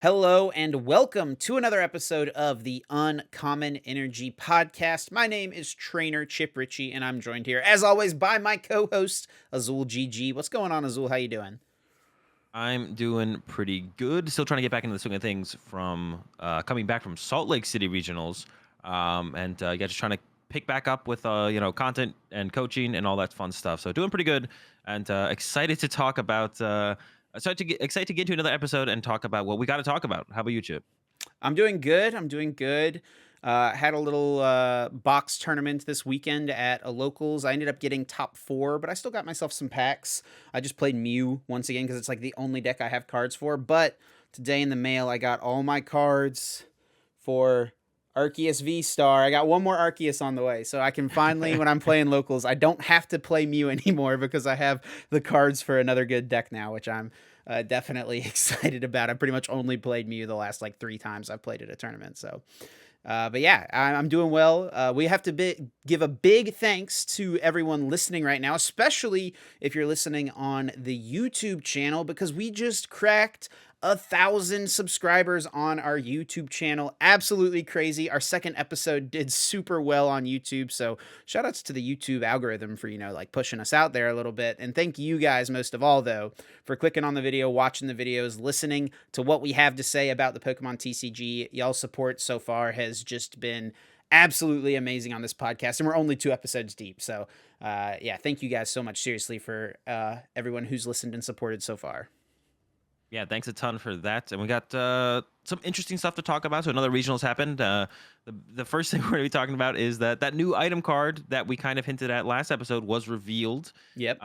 Hello and welcome to another episode of the Uncommon Energy Podcast. My name is Trainer Chip Ritchie, and I'm joined here, as always, by my co-host Azul GG. What's going on, Azul? How you doing? I'm doing pretty good. Still trying to get back into the swing of things from coming back from Salt Lake City regionals, just trying to pick back up with content and coaching and all that fun stuff. So doing pretty good, and excited to talk about. Excited to get to another episode and talk about what we got to talk about. How about you, Chip? I'm doing good. I'm doing good. Had a little box tournament this weekend at a locals. I ended up getting top 4, but I still got myself some packs. I just played Mew once again because it's like the only deck I have cards for. But today in the mail, I got all my cards for Arceus VSTAR. I got one more Arceus on the way, so I can finally, when I'm playing locals, I don't have to play Mew anymore because I have the cards for another good deck now, which I'm definitely excited about. I pretty much only played Mew the last like 3 times I've played at a tournament, so but yeah, I'm doing well. We have to give a big thanks to everyone listening right now, especially if you're listening on the YouTube channel, because we just cracked 1,000 subscribers on our YouTube channel. Absolutely crazy. Our second episode did super well on YouTube, so shout outs to the YouTube algorithm for, like pushing us out there a little bit. And thank you guys most of all, though, for clicking on the video, watching the videos, listening to what we have to say about the Pokemon TCG. Y'all's support so far has just been absolutely amazing on this podcast, and we're only 2 episodes deep. So yeah, thank you guys so much, seriously, for everyone who's listened and supported so far. Yeah, thanks a ton for that. And we got some interesting stuff to talk about. So another regionals happened. The first thing we're going to be talking about is that new item card that we kind of hinted at last episode was revealed. Yep.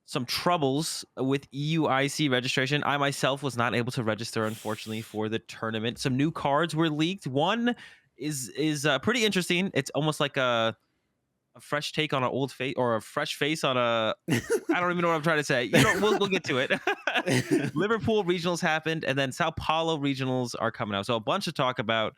Some troubles with EUIC registration. I myself was not able to register, unfortunately, for the tournament. Some new cards were leaked. One is pretty interesting. It's almost like a fresh take on an old face, or a fresh face on a I don't even know what I'm trying to say. We'll get to it. Liverpool regionals happened, and then Sao Paulo regionals are coming out. So a bunch to talk about.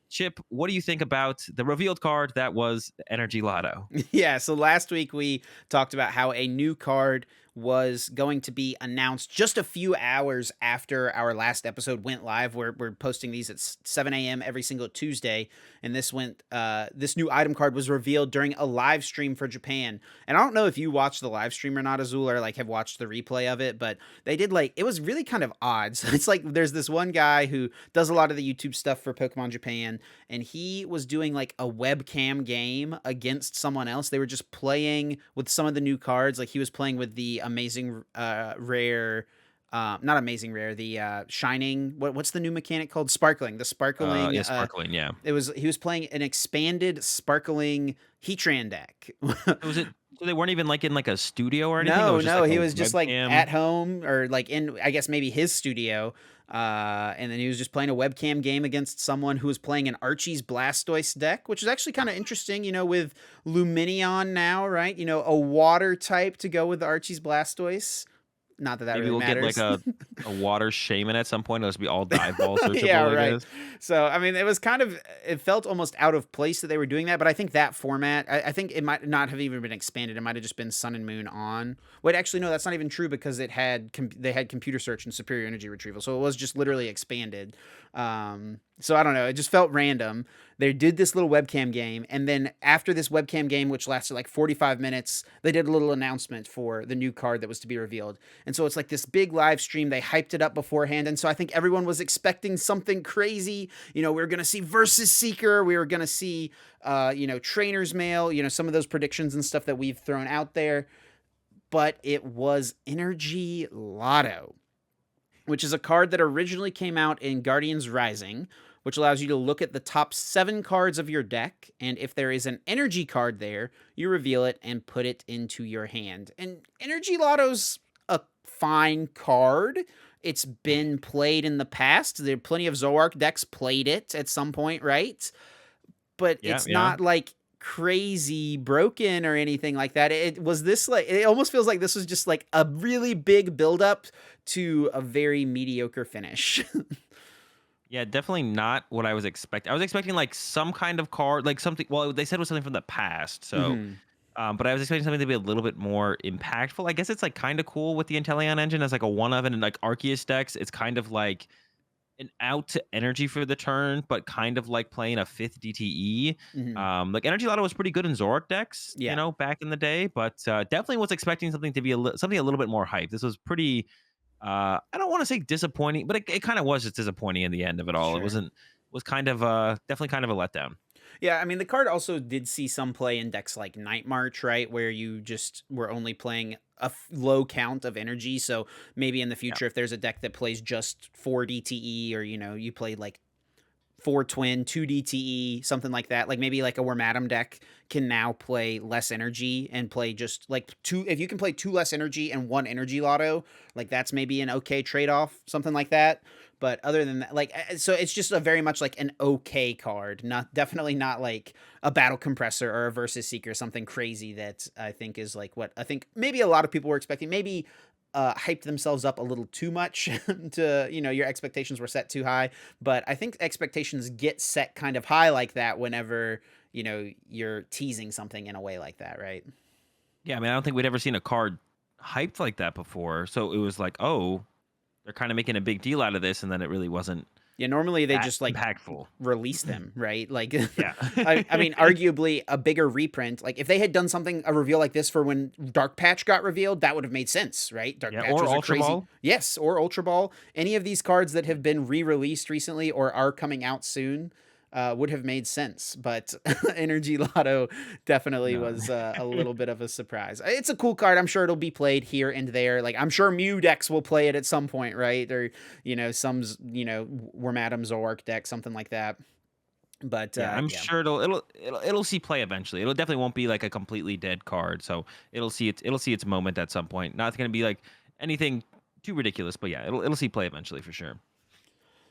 Chip, what do you think about the revealed card that was Energy Lotto? Yeah, so last week we talked about how a new card was going to be announced just a few hours after our last episode went live. We're posting these at 7 a.m. every single Tuesday, and this new item card was revealed during a live stream for Japan. And I don't know if you watched the live stream or not, Azul, or like have watched the replay of it, but they did it was really kind of odd. So it's like there's this one guy who does a lot of the YouTube stuff for Pokemon Japan, and he was doing like a webcam game against someone else. They were just playing with some of the new cards. Like he was playing with the amazing rare, not amazing rare, the shining. What's the new mechanic called? Sparkling. The sparkling. Yeah, sparkling. Yeah. He was playing an expanded sparkling Heatran deck. Was it? So they weren't even like in like a studio or anything. No, It was just no, like he a was just like webcam? at home or like in, I guess maybe his studio. And then he was just playing a webcam game against someone who was playing an Archie's Blastoise deck, which is actually kind of interesting, with Luminion now, right? A water type to go with the Archie's Blastoise. Not that Maybe really we'll matters. get like a water shaman at some point. It'll just be all dive ball searchable. Yeah, I right. guess. So, I mean, it felt almost out of place that they were doing that, but I think that format, I think it might not have even been expanded. It might have just been Sun and Moon on. Wait, actually, no, that's not even true because they had computer search and superior energy retrieval. So it was just literally expanded. So I don't know. It just felt random. They did this little webcam game, and then after this webcam game, which lasted like 45 minutes, they did a little announcement for the new card that was to be revealed. And so it's like this big live stream. They hyped it up beforehand, and so I think everyone was expecting something crazy. We were going to see Versus Seeker. We were going to see, Trainer's Mail, some of those predictions and stuff that we've thrown out there. But it was Energy Lotto, which is a card that originally came out in Guardians Rising, which allows you to look at the top 7 cards of your deck, and if there is an energy card there, you reveal it and put it into your hand. And Energy Lotto's a fine card. It's been played in the past. There are plenty of Zoroark decks played it at some point, right? But Yeah, it's yeah. not like crazy broken or anything like that. It was this like, it almost feels like this was just like a really big buildup to a very mediocre finish. Yeah, definitely not what I was expecting. I was expecting like some kind of card, like something. Well, they said it was something from the past, so. Mhm. But I was expecting something to be a little bit more impactful. I guess it's like kind of cool with the Inteleon engine as like a one of, and in like Arceus decks, it's kind of like an out to energy for the turn, but kind of like playing a fifth DTE. Mhm. Like Energy Lotto was pretty good in Zoroark decks, Yeah, back in the day, but definitely was expecting something to be something a little bit more hype. This was pretty. I don't want to say disappointing, but it kind of was just disappointing in the end of it all. It sure. wasn't was kind of definitely kind of a letdown. Yeah, I mean, the card also did see some play in decks like Night March, right? Where you just were only playing a low count of energy. So maybe in the Yeah. future, if there's a deck that plays just 4 DTE, or, you play like 4 twin, 2 DTE, something like that. Like maybe like a Wormadam deck can now play less energy and play just like two. If you can play 2 less energy and 1 energy lotto, like that's maybe an okay trade off, something like that. But other than that, like, so it's just a very much like an okay card, not definitely not like a battle compressor or a versus seeker, something crazy that I think is like what I think maybe a lot of people were expecting. Maybe hyped themselves up a little too much to, your expectations were set too high. But I think expectations get set kind of high like that whenever, you're teasing something in a way like that, right? Yeah, I mean, I don't think we'd ever seen a card hyped like that before. So it was like, oh, they're kind of making a big deal out of this, and then it really wasn't Yeah, normally they that just like impactful. release them, right? Like, Yeah. I mean, arguably a bigger reprint. Like, if they had done something, a reveal like this for when Dark Patch got revealed, that would have made sense, right? Dark Yeah, Patch or was a Ultra crazy, Ball. yes, or Ultra Ball. Any of these cards that have been re released recently or are coming out soon would have made sense. But Energy Lotto definitely No. was a little bit of a surprise. It's a cool card. I'm sure it'll be played here and there. Like, I'm sure Mew decks will play it at some point, right? Or, Wormadam Zoroark deck, something like that. But Yeah, I'm yeah, sure it'll see play eventually. It'll definitely won't be like a completely dead card. So it'll see its moment at some point. Not going to be like anything too ridiculous, but yeah, it'll see play eventually for sure.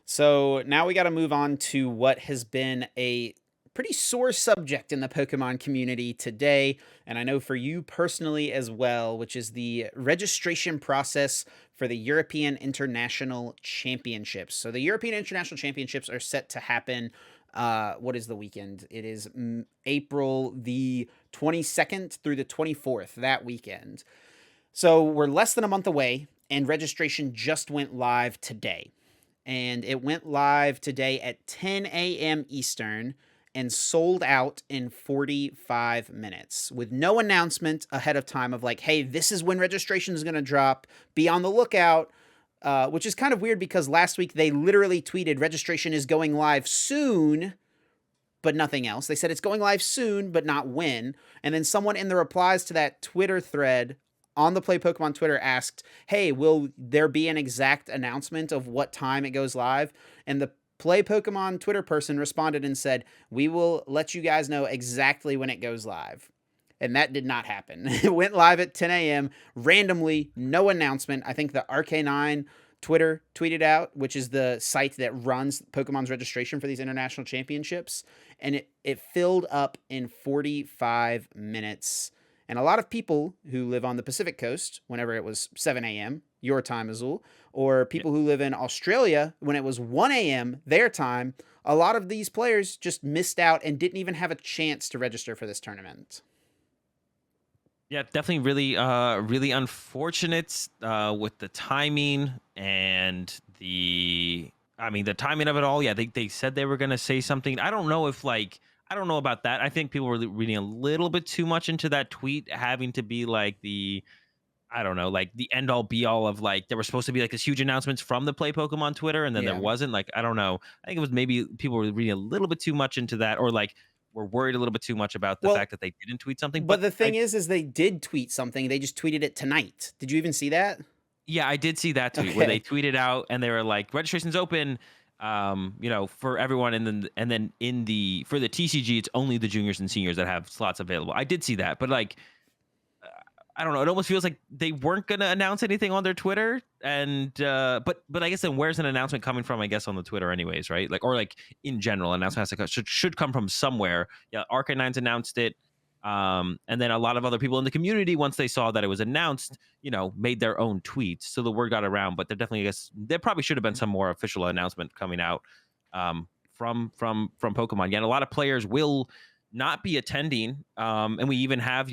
so now we got to move on to what has been a pretty sore subject in the Pokemon community today, and I know for you personally as well, which is the registration process for the European International Championships. So the European International Championships are set to happen. What is the weekend? It is April the 22nd through the 24th, that weekend. So we're less than a month away, and registration just went live today. And it went live today at 10 a.m. Eastern and sold out in 45 minutes with no announcement ahead of time of like, hey, this is when registration is going to drop. Be on the lookout. Which is kind of weird because last week they literally tweeted registration is going live soon, but nothing else. They said it's going live soon, but not when. And then someone in the replies to that Twitter thread on the Play Pokemon Twitter asked, hey, will there be an exact announcement of what time it goes live? And the Play Pokemon Twitter person responded and said, we will let you guys know exactly when it goes live. And that did not happen. It went live at 10 a.m. randomly, no announcement. I think the RK9 Twitter tweeted out, which is the site that runs Pokemon's registration for these international championships. And it filled up in 45 minutes. And a lot of people who live on the Pacific coast, whenever it was 7 a.m., your time, Azul, or Yeah. people who live in Australia, when it was 1 a.m., their time, a lot of these players just missed out and didn't even have a chance to register for this tournament. Yeah, definitely really unfortunate with the timing and the timing of it all. Yeah, they said they were gonna say something. I don't know if I don't know about that. I think people were reading a little bit too much into that tweet having to be like the I don't know, like the end all be all of like there was supposed to be like this huge announcements from the Play Pokemon Twitter, and then there Yeah. wasn't. Like I don't know. I think it was maybe people were reading a little bit too much into that, or like were worried a little bit too much about the Well, fact that they didn't tweet something. but But the thing I is they did tweet something. They just tweeted it tonight. Did you even see that? Yeah, I did see that tweet where they Okay. tweeted out and they were like, registration's open, for everyone, and then for the TCG, it's only the juniors and seniors that have slots available. I did see that, but like I don't know. It almost feels like they weren't gonna announce anything on their Twitter, and but I guess then where's an announcement coming from? I guess on the Twitter, anyways, right? Like or like in general, announcement has to should come from somewhere. Yeah, Arcanines announced it, and then a lot of other people in the community once they saw that it was announced, made their own tweets, so the word got around. But there definitely, I guess, there probably should have been some more official announcement coming out from Pokemon. Yet a lot of players will not be attending, and we even have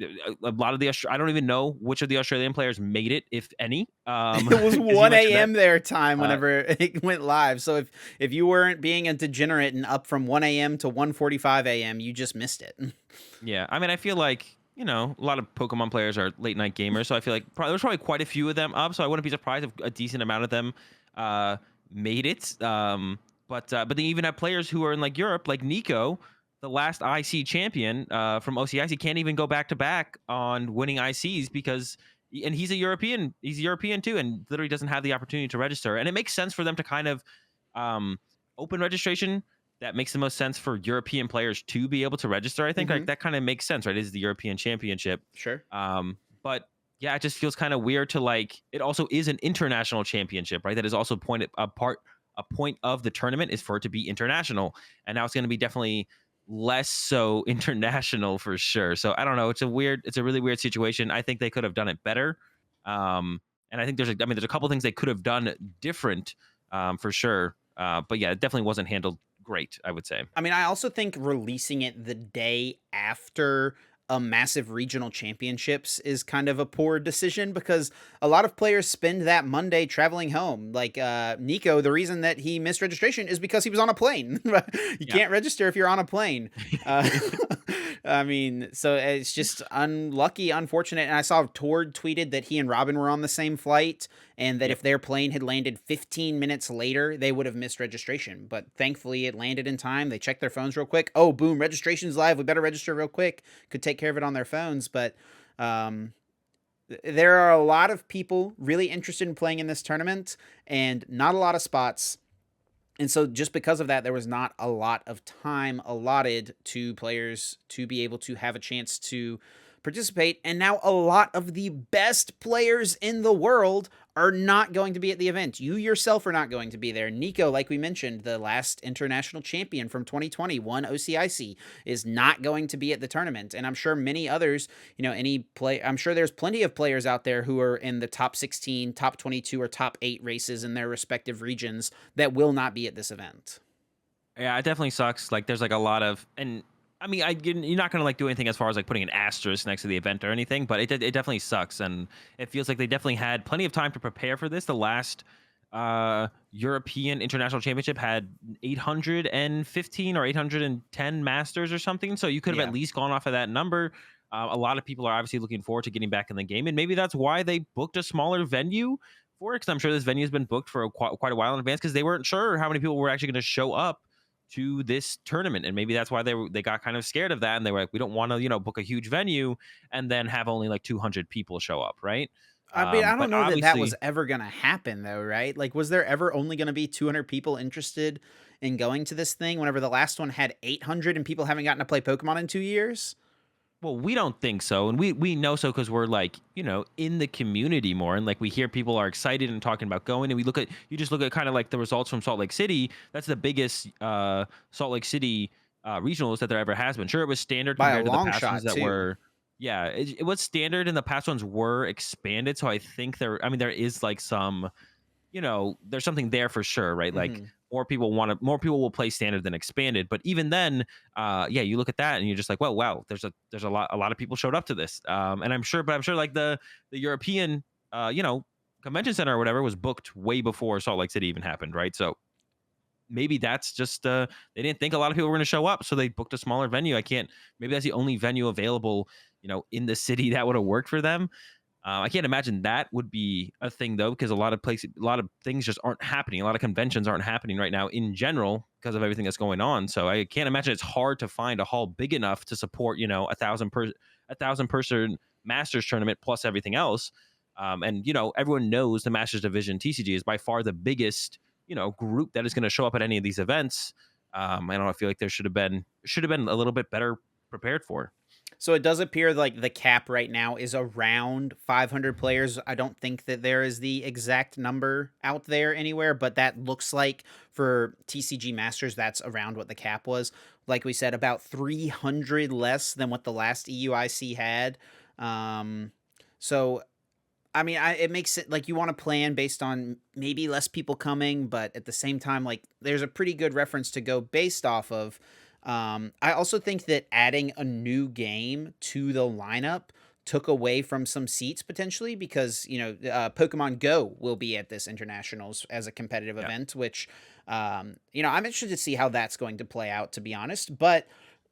a lot of the I don't even know which of the Australian players made it, if any. It was Because you 1 mentioned that. a.m. their time Uh, whenever it went live. So if you weren't being a degenerate and up from 1 a.m. to 1:45 a.m., you just missed it. yeah, I mean, I feel like a lot of Pokemon players are late night gamers, so I feel like there's probably quite a few of them up. So I wouldn't be surprised if a decent amount of them uh, made it. But they even have players who are in like Europe, like Nico, the last IC champion from OCIC, can't even go back to back on winning ICs because. And he's a European. He's European too, and literally doesn't have the opportunity to register. And it makes sense for them to kind of open registration. That makes the most sense for European players to be able to register. I think like Hmm. that kind of makes sense, right? It is the European Championship. Sure. But yeah, it just feels kind of weird to like. It also is an international championship, right? That is also a point of the tournament is for it to be international, and now it's going to be definitely less so international for sure. So I don't know. It's a really weird situation. I think they could have done it better. And I think there's a couple things they could have done different, for sure. But yeah, it definitely wasn't handled great, I would say. I mean, I also think releasing it the day after a massive regional championships is kind of a poor decision because a lot of players spend that Monday traveling home. Like Nico, the reason that he missed registration is because he was on a plane. You Yeah. can't register if you're on a plane. Uh, I mean, so it's just unlucky, unfortunate. And I saw Tord tweeted that he and Robin were on the same flight and that Yep. if their plane had landed 15 minutes later, they would have missed registration. But thankfully, it landed in time. They checked their phones real quick. Oh, boom, registration's live. We better register real quick. Could take care of it on their phones. But um, there are a lot of people really interested in playing in this tournament and not a lot of spots. And so, just because of that, there was not a lot of time allotted to players to be able to have a chance to participate. And now, a lot of the best players in the world are not going to be at the event. You yourself are not going to be there. Nico, like we mentioned, the last international champion from 2020, won OCIC, is not going to be at the tournament. And I'm sure many others, I'm sure there's plenty of players out there who are in the top 16, top 22, or top 8 races in their respective regions that will not be at this event. Yeah, it definitely sucks. Like, there's like a lot of, and I mean, you're not gonna like do anything as far as like putting an asterisk next to the event or anything, but it definitely sucks, and it feels like they definitely had plenty of time to prepare for this. The last European International Championship had 815 or 810 masters or something, so you could have Yeah. at least gone off of that number. A lot of people are obviously looking forward to getting back in the game, and maybe that's why they booked a smaller venue for it. Because I'm sure this venue has been booked for quite a while in advance, because they weren't sure how many people were actually going to show up to this tournament, and maybe that's why they got kind of scared of that, and they were like, we don't want to book a huge venue and then have only like 200 people show up, right? I mean, I But don't know that that was obviously, ever going to happen, though, right? Like, was there ever only going to be 200 people interested in going to this thing whenever the last one had 800 and people haven't gotten to play Pokemon in 2 years? well, we don't think so, and we know so because we're like in the community more, and like we hear people are excited and talking about going, and you just look at kind of like the results from Salt Lake City. That's the biggest Salt Lake City regionals that there ever has been. Sure, it was standard By a compared to the long past ones shot, that too. were. Yeah, it was standard, and the past ones were expanded. So I think I mean, there is like some there's something there for sure, right? Like Hmm. more people will play standard than expanded. But even then, yeah, you look at that and you're just like, well, wow, there's a lot of people showed up to this. And I'm sure like the European convention center or whatever was booked way before Salt Lake City even happened, right? So maybe that's just they didn't think a lot of people were going to show up, so they booked a smaller venue. Maybe that's the only venue available, in the city that would have worked for them. I can't imagine that would be a thing though, because a lot of things just aren't happening. A lot of conventions aren't happening right now in general because of everything that's going on. So I can't imagine it's hard to find a hall big enough to support a thousand person Masters tournament plus everything else. And everyone knows the Masters Division TCG is by far the biggest group that is going to show up at any of these events. I don't know. I feel like there should have been a little bit better prepared for. So it does appear like the cap right now is around 500 players. I don't think that there is the exact number out there anywhere, but that looks like for TCG Masters, that's around what the cap was. Like we said, about 300 less than what the last EUIC had. Um, so I mean, it makes it like you want to plan based on maybe less people coming, but at the same time, like there's a pretty good reference to go based off of. I also think that adding a new game to the lineup took away from some seats potentially because Pokemon Go will be at this internationals as a competitive Yeah. event, which I'm interested to see how that's going to play out, to be honest. But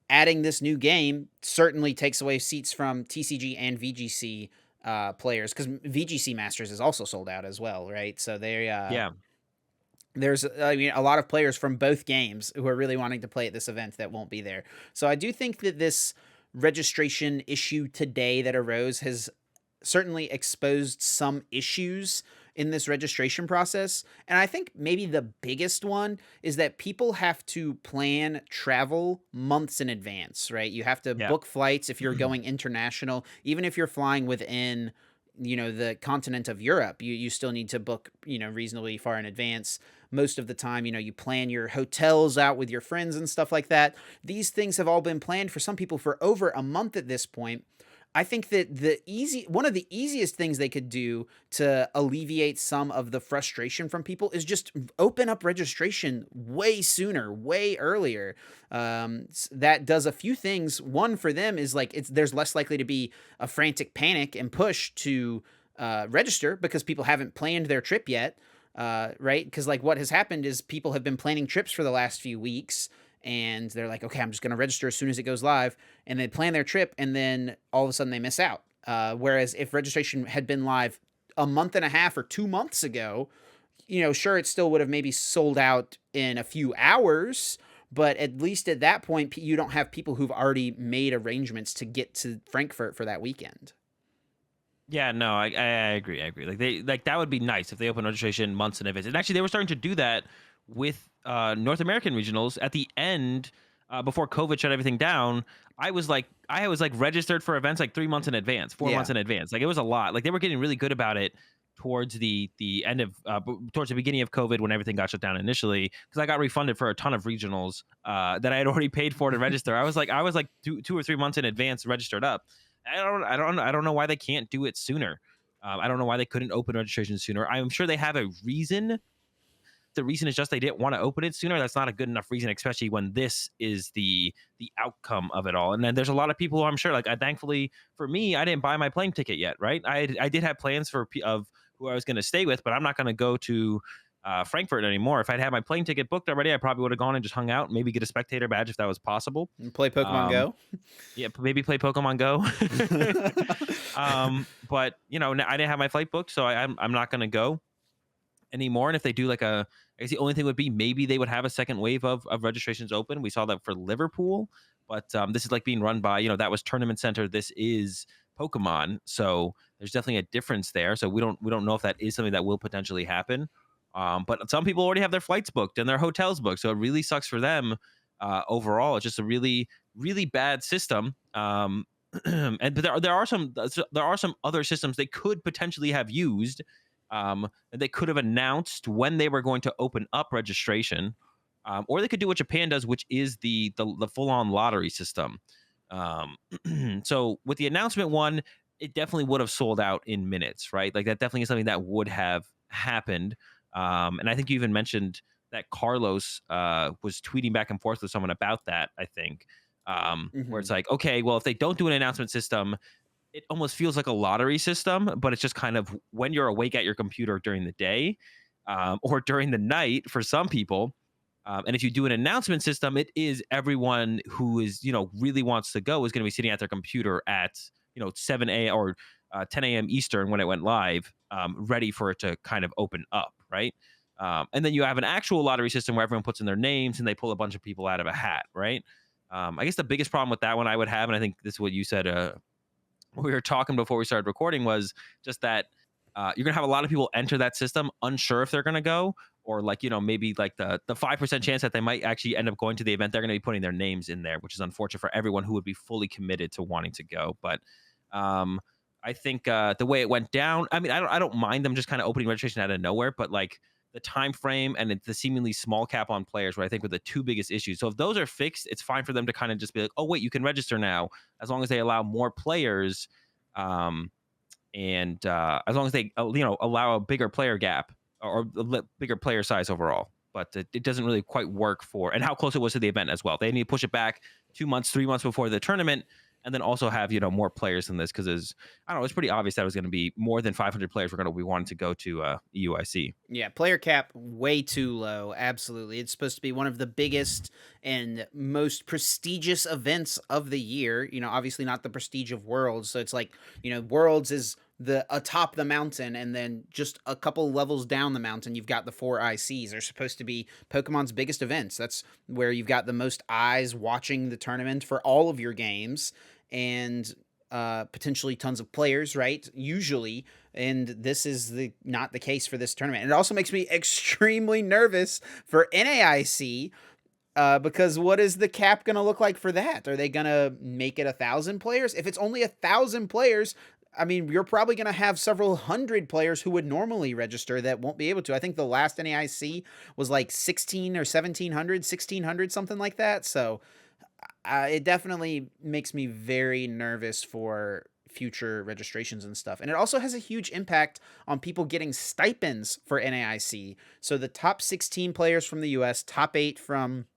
adding this new game certainly takes away seats from TCG and VGC players because VGC Masters is also sold out as well, right? So Yeah. there's a lot of players from both games who are really wanting to play at this event that won't be there. So I do think that this registration issue today that arose has certainly exposed some issues in this registration process. And I think maybe the biggest one is that people have to plan travel months in advance, right? You have to Yeah. book flights if you're going international, even if you're flying within the continent of Europe, you still need to book reasonably far in advance. Most of the time, you plan your hotels out with your friends and stuff like that. These things have all been planned for some people for over a month at this point. I think that one of the easiest things they could do to alleviate some of the frustration from people is just open up registration way sooner, way earlier. That does a few things. One for them is like there's less likely to be a frantic panic and push to register because people haven't planned their trip yet. Right? Because like what has happened is people have been planning trips for the last few weeks and they're like, okay, I'm just going to register as soon as it goes live. And they plan their trip and then all of a sudden they miss out. Whereas if registration had been live a month and a half or 2 months ago, sure, it still would have maybe sold out in a few hours. But at least at that point, you don't have people who've already made arrangements to get to Frankfurt for that weekend. Yeah, no, I agree. I agree. Like that would be nice if they open registration months in advance. And actually, they were starting to do that with North American regionals at the end before COVID shut everything down. I was like registered for events like 3 months in advance, 4 months Yeah. in advance. Like it was a lot. Like they were getting really good about it towards the end of towards the beginning of COVID when everything got shut down initially. Because I got refunded for a ton of regionals that I had already paid for to register. I was like 2 or 3 months in advance registered up. I don't know why they can't do it sooner. I don't know why they couldn't open registration sooner. I'm sure they have a reason. The reason is just they didn't want to open it sooner. That's not a good enough reason, especially when this is the outcome of it all. And then there's a lot of people who I'm sure, like, thankfully for me, I didn't buy my plane ticket yet, right? I did have plans of who I was going to stay with, but I'm not going to go to Frankfurt anymore. If I'd had my plane ticket booked already, I probably would have gone and just hung out, maybe get a spectator badge if that was possible. And play Pokemon Um, Go. yeah, maybe play Pokemon Go. But I didn't have my flight booked, so I'm not gonna go anymore. And if they do like I guess the only thing would be maybe they would have a second wave of registrations open. We saw that for Liverpool, but this is like being run by that was Tournament Center. This is Pokemon, so there's definitely a difference there. So we don't know if that is something that will potentially happen. But some people already have their flights booked and their hotels booked, so it really sucks for them. Overall, it's just a really really bad system. But there are some other systems they could potentially have used. They could have announced when they were going to open up registration, or they could do what Japan does, which is the full on lottery system. Um, so with the announcement one, it definitely would have sold out in minutes, right? Like that definitely is something that would have happened. And I think you even mentioned that Carlos was tweeting back and forth with someone about that. I think where it's Hmm. like, okay, well, if they don't do an announcement system, it almost feels like a lottery system, but it's just kind of when you're awake at your computer during the day or during the night for some people. And if you do an announcement system, it is everyone who is, really wants to go is going to be sitting at their computer at, 7 a or 10 a.m. Eastern when it went live, ready for it to kind of open up, right? And then you have an actual lottery system where everyone puts in their names and they pull a bunch of people out of a hat, right? I guess the biggest problem with that one I would have, and I think this is what you said we were talking before we started recording, was just that you're gonna have a lot of people enter that system unsure if they're gonna go, or like maybe like the 5% chance that they might actually end up going to the event. They're gonna be putting their names in there, which is unfortunate for everyone who would be fully committed to wanting to go. But um, I think the way it went down, I mean, I don't mind them just kind of opening registration out of nowhere, but like the time frame and the seemingly small cap on players, where I think were the two biggest issues. So if those are fixed, it's fine for them to kind of just be like, oh wait, you can register now, as long as they allow more players, and as long as they allow a bigger player gap or a bigger player size overall. but it doesn't really quite work for, and how close it was to the event as well. They need to push it back 2 months, 3 months before the tournament, and then also have more players than this because I don't know, it's pretty obvious that it was going to be more than 500 players were going to be wanting to go to EUIC. Yeah, player cap way too low. Absolutely. It's supposed to be one of the biggest and most prestigious events of the year. Obviously not the prestige of Worlds. So it's like, Worlds is the atop the mountain, and then just a couple levels down the mountain you've got the 4 ICs. They're supposed to be Pokemon's biggest events. That's where you've got the most eyes watching the tournament for all of your games, and potentially tons of players, right? Usually, and this is not the case for this tournament. And it also makes me extremely nervous for NAIC, because what is the cap going to look like for that? Are they going to make it 1,000 players? If it's only 1,000 players, I mean, you're probably going to have several hundred players who would normally register that won't be able to. I think the last NAIC was like 16 or 1,700, 1,600, something like that. So it definitely makes me very nervous for future registrations and stuff. And it also has a huge impact on people getting stipends for NAIC. So the top 16 players from the US, top 8 from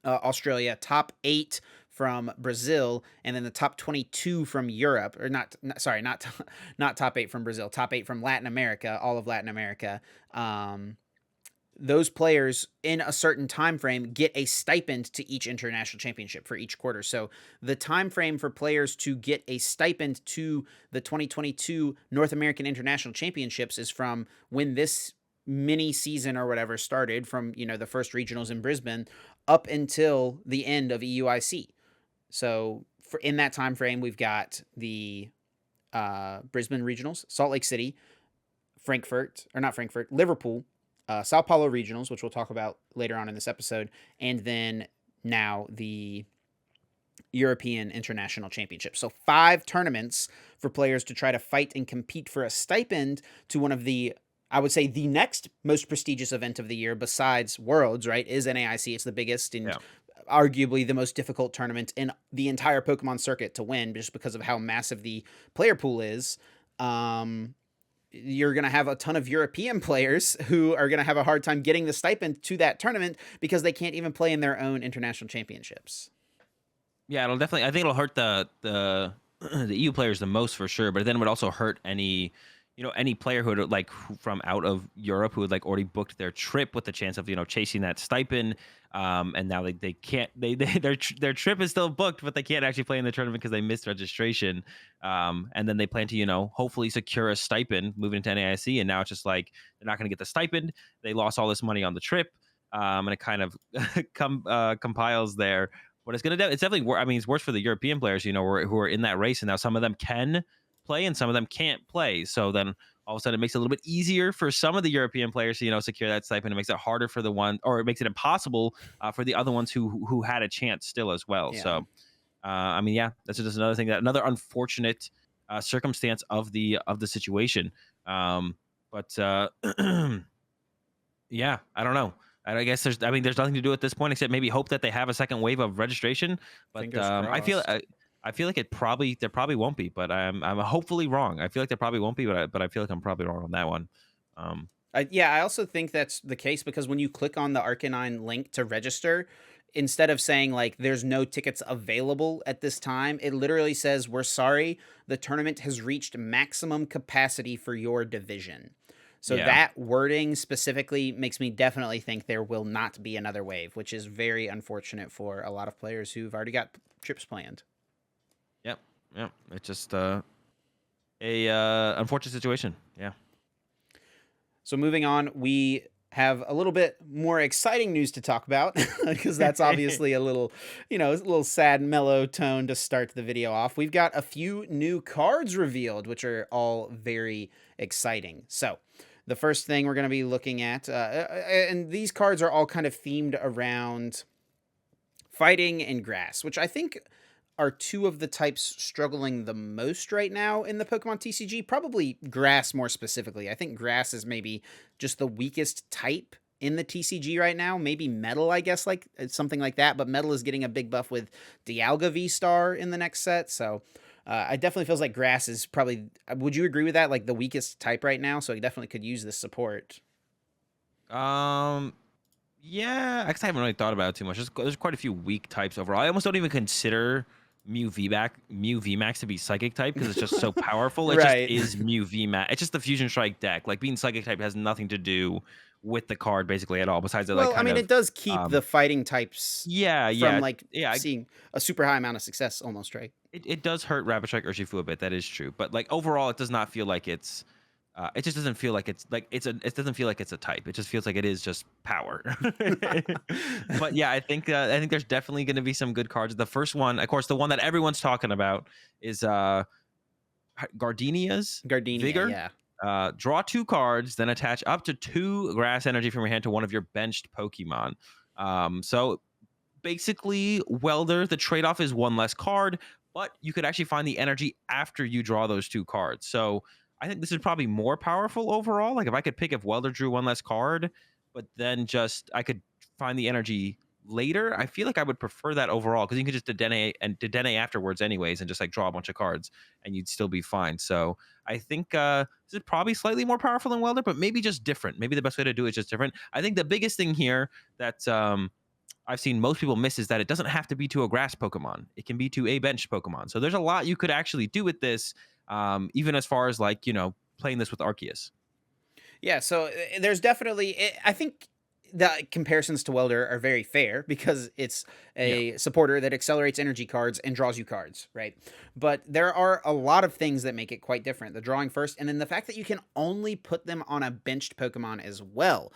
Australia, top 8 from Brazil, and then the top 22 from Europe, or not top 8 from Brazil, top 8 from Latin America, all of Latin America. Those players in a certain time frame get a stipend to each international championship for each quarter. So the time frame for players to get a stipend to the 2022 North American International Championships is from when this mini season or whatever started, from the first regionals in Brisbane up until the end of EUIC. So in that time frame, we've got the Brisbane regionals, Salt Lake City, Liverpool, Sao Paulo regionals, which we'll talk about later on in this episode, and then now the European International Championship. So 5 tournaments for players to try to fight and compete for a stipend to one of the, I would say, the next most prestigious event of the year besides Worlds, right, is NAIC. It's the biggest and arguably the most difficult tournament in the entire Pokemon circuit to win, just because of how massive the player pool is. You're going to have a ton of European players who are going to have a hard time getting the stipend to that tournament because they can't even play in their own international championships. Yeah, it'll definitely. I think it'll hurt the the EU players the most for sure. But then it would also hurt any player who would from out of Europe who had already booked their trip with the chance of chasing that stipend. And now they can't. Their trip is still booked, but they can't actually play in the tournament because they missed registration. And then they plan to hopefully secure a stipend moving into NAIC, and now it's just they're not going to get the stipend. They lost all this money on the trip, and it kind of compiles there. But it's definitely. I mean, it's worse for the European players, who are in that race, and now some of them can play and some of them can't play. So then all of a sudden it makes it a little bit easier for some of the European players to secure that stipend. It makes it harder for the one, or it makes it impossible for the other ones who had a chance still as well. Yeah. So I mean, yeah, that's just another thing, another unfortunate circumstance of the situation. But yeah, I don't know. I guess there's nothing to do at this point except maybe hope that they have a second wave of registration. But I feel like there probably won't be, but I'm hopefully wrong. I feel like there probably won't be, but I feel like I'm probably wrong on that one. I also think that's the case because when you click on the Arcanine link to register, instead of saying there's no tickets available at this time, it literally says, "We're sorry, the tournament has reached maximum capacity for your division." So that wording specifically makes me definitely think there will not be another wave, which is very unfortunate for a lot of players who've already got trips planned. Yep. It's just a unfortunate situation. Yeah. So moving on, we have a little bit more exciting news to talk about because that's obviously a little sad, mellow tone to start the video off. We've got a few new cards revealed, which are all very exciting. So the first thing we're going to be looking at, and these cards are all kind of themed around fighting and grass, which I think are 2 of the types struggling the most right now in the Pokemon TCG. Probably grass more specifically. I think grass is maybe just the weakest type in the TCG right now. Maybe metal, I guess, something like that. But metal is getting a big buff with Dialga VSTAR in the next set. So I definitely feels like grass is probably, would you agree with that? The weakest type right now. So it definitely could use this support. Yeah, I guess I haven't really thought about it too much. There's quite a few weak types overall. I almost don't even consider Mew VMAX to be psychic type because it's just so powerful. It just Right. is Mew VMAX. It's just the Fusion Strike deck. Like being psychic type has nothing to do with the card basically at all. Besides it like Well, I kind mean, of it does keep um the fighting types yeah, from, yeah, like, yeah. seeing a super high amount of success almost, right? It does hurt Rapid Strike Urshifu a bit. That is true. But like overall, it does not feel like it's. It just doesn't feel like it's like it's a. It doesn't feel like it's a type. It just feels like it is just power. But yeah, I think there's definitely going to be some good cards. The first one, of course, the one that everyone's talking about is Gardenia's Gardenia, Vigor. yeah. Draw 2 cards, then attach up to 2 grass energy from your hand to one of your benched Pokemon. So basically, Welder, the trade-off is 1 less card, but you could actually find the energy after you draw those 2 cards. So I think this is probably more powerful overall. Like if I could pick if Welder drew 1 less card, but then just I could find the energy later, I feel like I would prefer that overall because you could just Dedenne afterwards anyways and just like draw a bunch of cards and you'd still be fine. So I think this is probably slightly more powerful than Welder, but maybe just different. Maybe the best way to do it is just different. I think the biggest thing here that I've seen most people miss is that it doesn't have to be to a grass Pokemon. It can be to a bench Pokemon. So there's a lot you could actually do with this, even as far as like, playing this with Arceus. Yeah, so there's definitely I think the comparisons to Welder are very fair because it's Yeah. a supporter that accelerates energy cards and draws you cards, right? But there are a lot of things that make it quite different. The drawing first, and then the fact that you can only put them on a benched Pokemon as well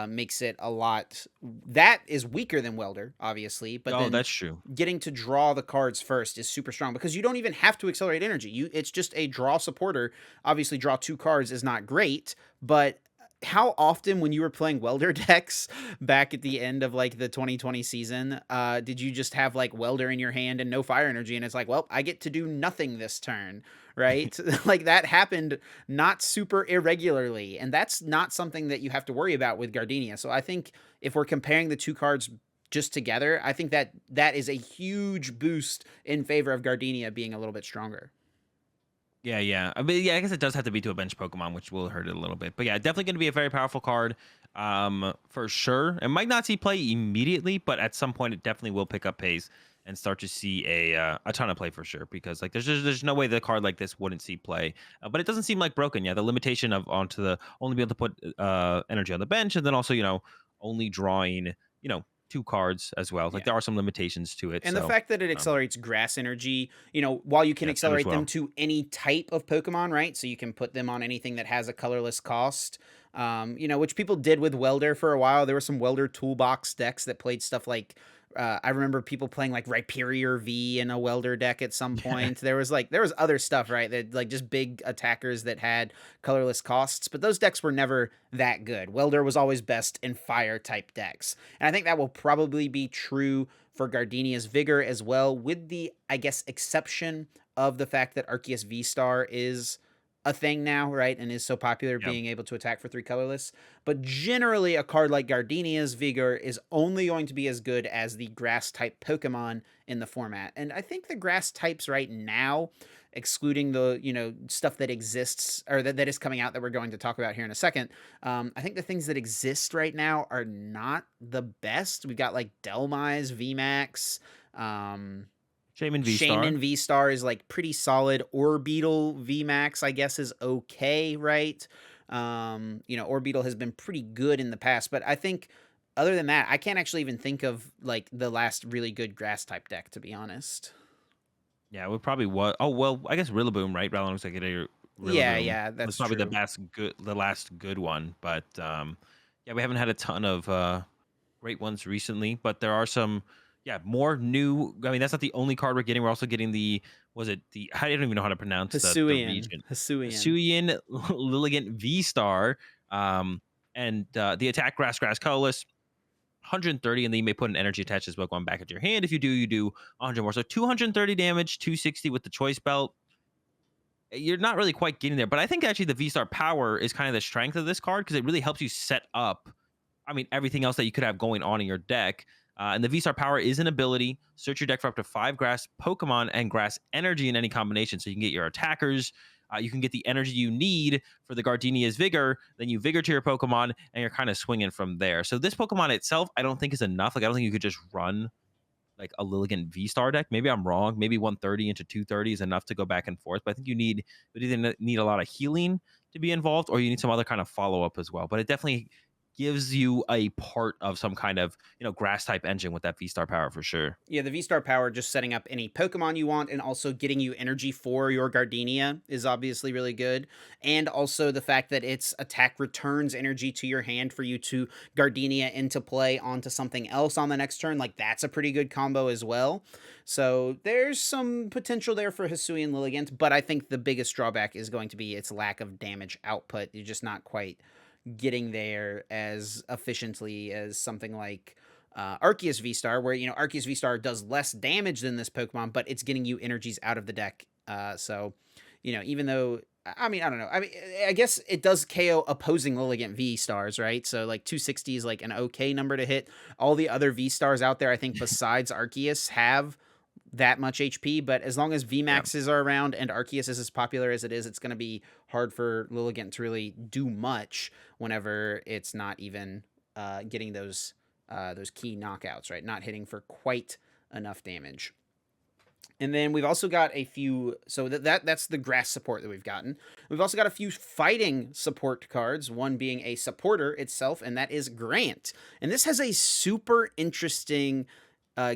makes it a lot. That is weaker than Welder, obviously, but Oh, then that's true. getting to draw the cards first is super strong because you don't even have to accelerate energy. It's just a draw supporter. Obviously, draw 2 cards is not great, but how often when you were playing Welder decks back at the end of like the 2020 season, did you just have like Welder in your hand and no fire energy? And it's like, well, I get to do nothing this turn, right? Like that happened not super irregularly. And that's not something that you have to worry about with Gardenia. So I think if we're comparing the 2 cards just together, I think that that is a huge boost in favor of Gardenia being a little bit stronger. Yeah, yeah. I mean, yeah, I guess it does have to be to a bench Pokemon, which will hurt it a little bit. But yeah, definitely going to be a very powerful card, for sure. It might not see play immediately, but at some point, it definitely will pick up pace and start to see a ton of play for sure. Because like, there's no way the card like this wouldn't see play. But it doesn't seem like broken. Yeah, the limitation of onto the only be able to put energy on the bench, and then also only drawing 2 cards as well. Like Yeah. there are some limitations to it. And the So fact that it um, accelerates grass energy, while you can yeah, that as accelerate them well. to any type of Pokemon, right? So you can put them on anything that has a colorless cost, which people did with Welder for a while. There were some Welder toolbox decks that played stuff like, I remember people playing like Rhyperior V in a Welder deck at some Yeah. point. There was other stuff, right? That like just big attackers that had colorless costs, but those decks were never that good. Welder was always best in fire type decks. And I think that will probably be true for Gardenia's Vigor as well, with the, I guess, exception of the fact that Arceus VSTAR is a thing now, right? And is so popular Yeah. being able to attack for 3 colorless. But generally, a card like Gardenia's Vigor is only going to be as good as the grass type Pokemon in the format. And I think the grass types right now, excluding the stuff that exists or that is coming out that we're going to talk about here in a second, I think the things that exist right now are not the best. We've got like Delmize VMAX. Shaman V Star. Shaman V Star is like pretty solid. Orbeetle VMAX, I guess, is okay, right? Orbeetle has been pretty good in the past, but I think other than that, I can't actually even think of like the last really good grass type deck, to be honest. Yeah, we probably was. Oh well, I guess Rillaboom, right? Rather looks like Yeah, Rillaboom yeah, was that's probably true. the last good one. But yeah, we haven't had a ton of great ones recently. But there are some, yeah, more new. I mean, that's not the only card we're getting. We're also getting I don't even know how to pronounce the Hisuian. region. Hisuian. Hisuian Lilligant V Star, and the attack grass colorless. 130, and then you may put an energy attached to this Pokemon back into your hand. If you do, you do 100 more. So 230 damage, 260 with the choice belt. You're not really quite getting there, but I think actually the V Star power is kind of the strength of this card because it really helps you set up, I mean, everything else that you could have going on in your deck. And the V Star power is an ability. Search your deck for up to 5 grass Pokemon and grass energy in any combination. So you can get your attackers, You can get the energy you need for the Gardenia's Vigor, then you Vigor to your Pokemon, and you're kind of swinging from there. So this Pokemon itself, I don't think is enough. Like I don't think you could just run like a Lilligant V-Star deck. Maybe I'm wrong. Maybe 130 into 230 is enough to go back and forth. But I think you either need a lot of healing to be involved, or you need some other kind of follow up as well. But it definitely gives you a part of some kind of grass type engine with that V-Star power for sure. Yeah, the V-Star power, just setting up any Pokemon you want and also getting you energy for your Gardenia is obviously really good. And also the fact that its attack returns energy to your hand for you to Gardenia into play onto something else on the next turn. Like, that's a pretty good combo as well. So there's some potential there for Hisui and Lilligant, but I think the biggest drawback is going to be its lack of damage output. You're just not quite getting there as efficiently as something like Arceus V-Star, where, Arceus V-Star does less damage than this Pokemon, but it's getting you energies out of the deck. So, even though, I mean, I don't know. I mean, I guess it does KO opposing Lilligant V-Stars, right? So, like, 260 is, like, an okay number to hit. All the other V-Stars out there, I think, besides Arceus, have that much HP, but as long as Yeah. VMAXs are around and Arceus is as popular as it is, it's going to be hard for Lilligant to really do much whenever it's not even getting those key knockouts, right? Not hitting for quite enough damage. And then we've also got a few, so that's the grass support that we've gotten. We've also got a few fighting support cards, one being a supporter itself, and that is Grant. And this has a super interesting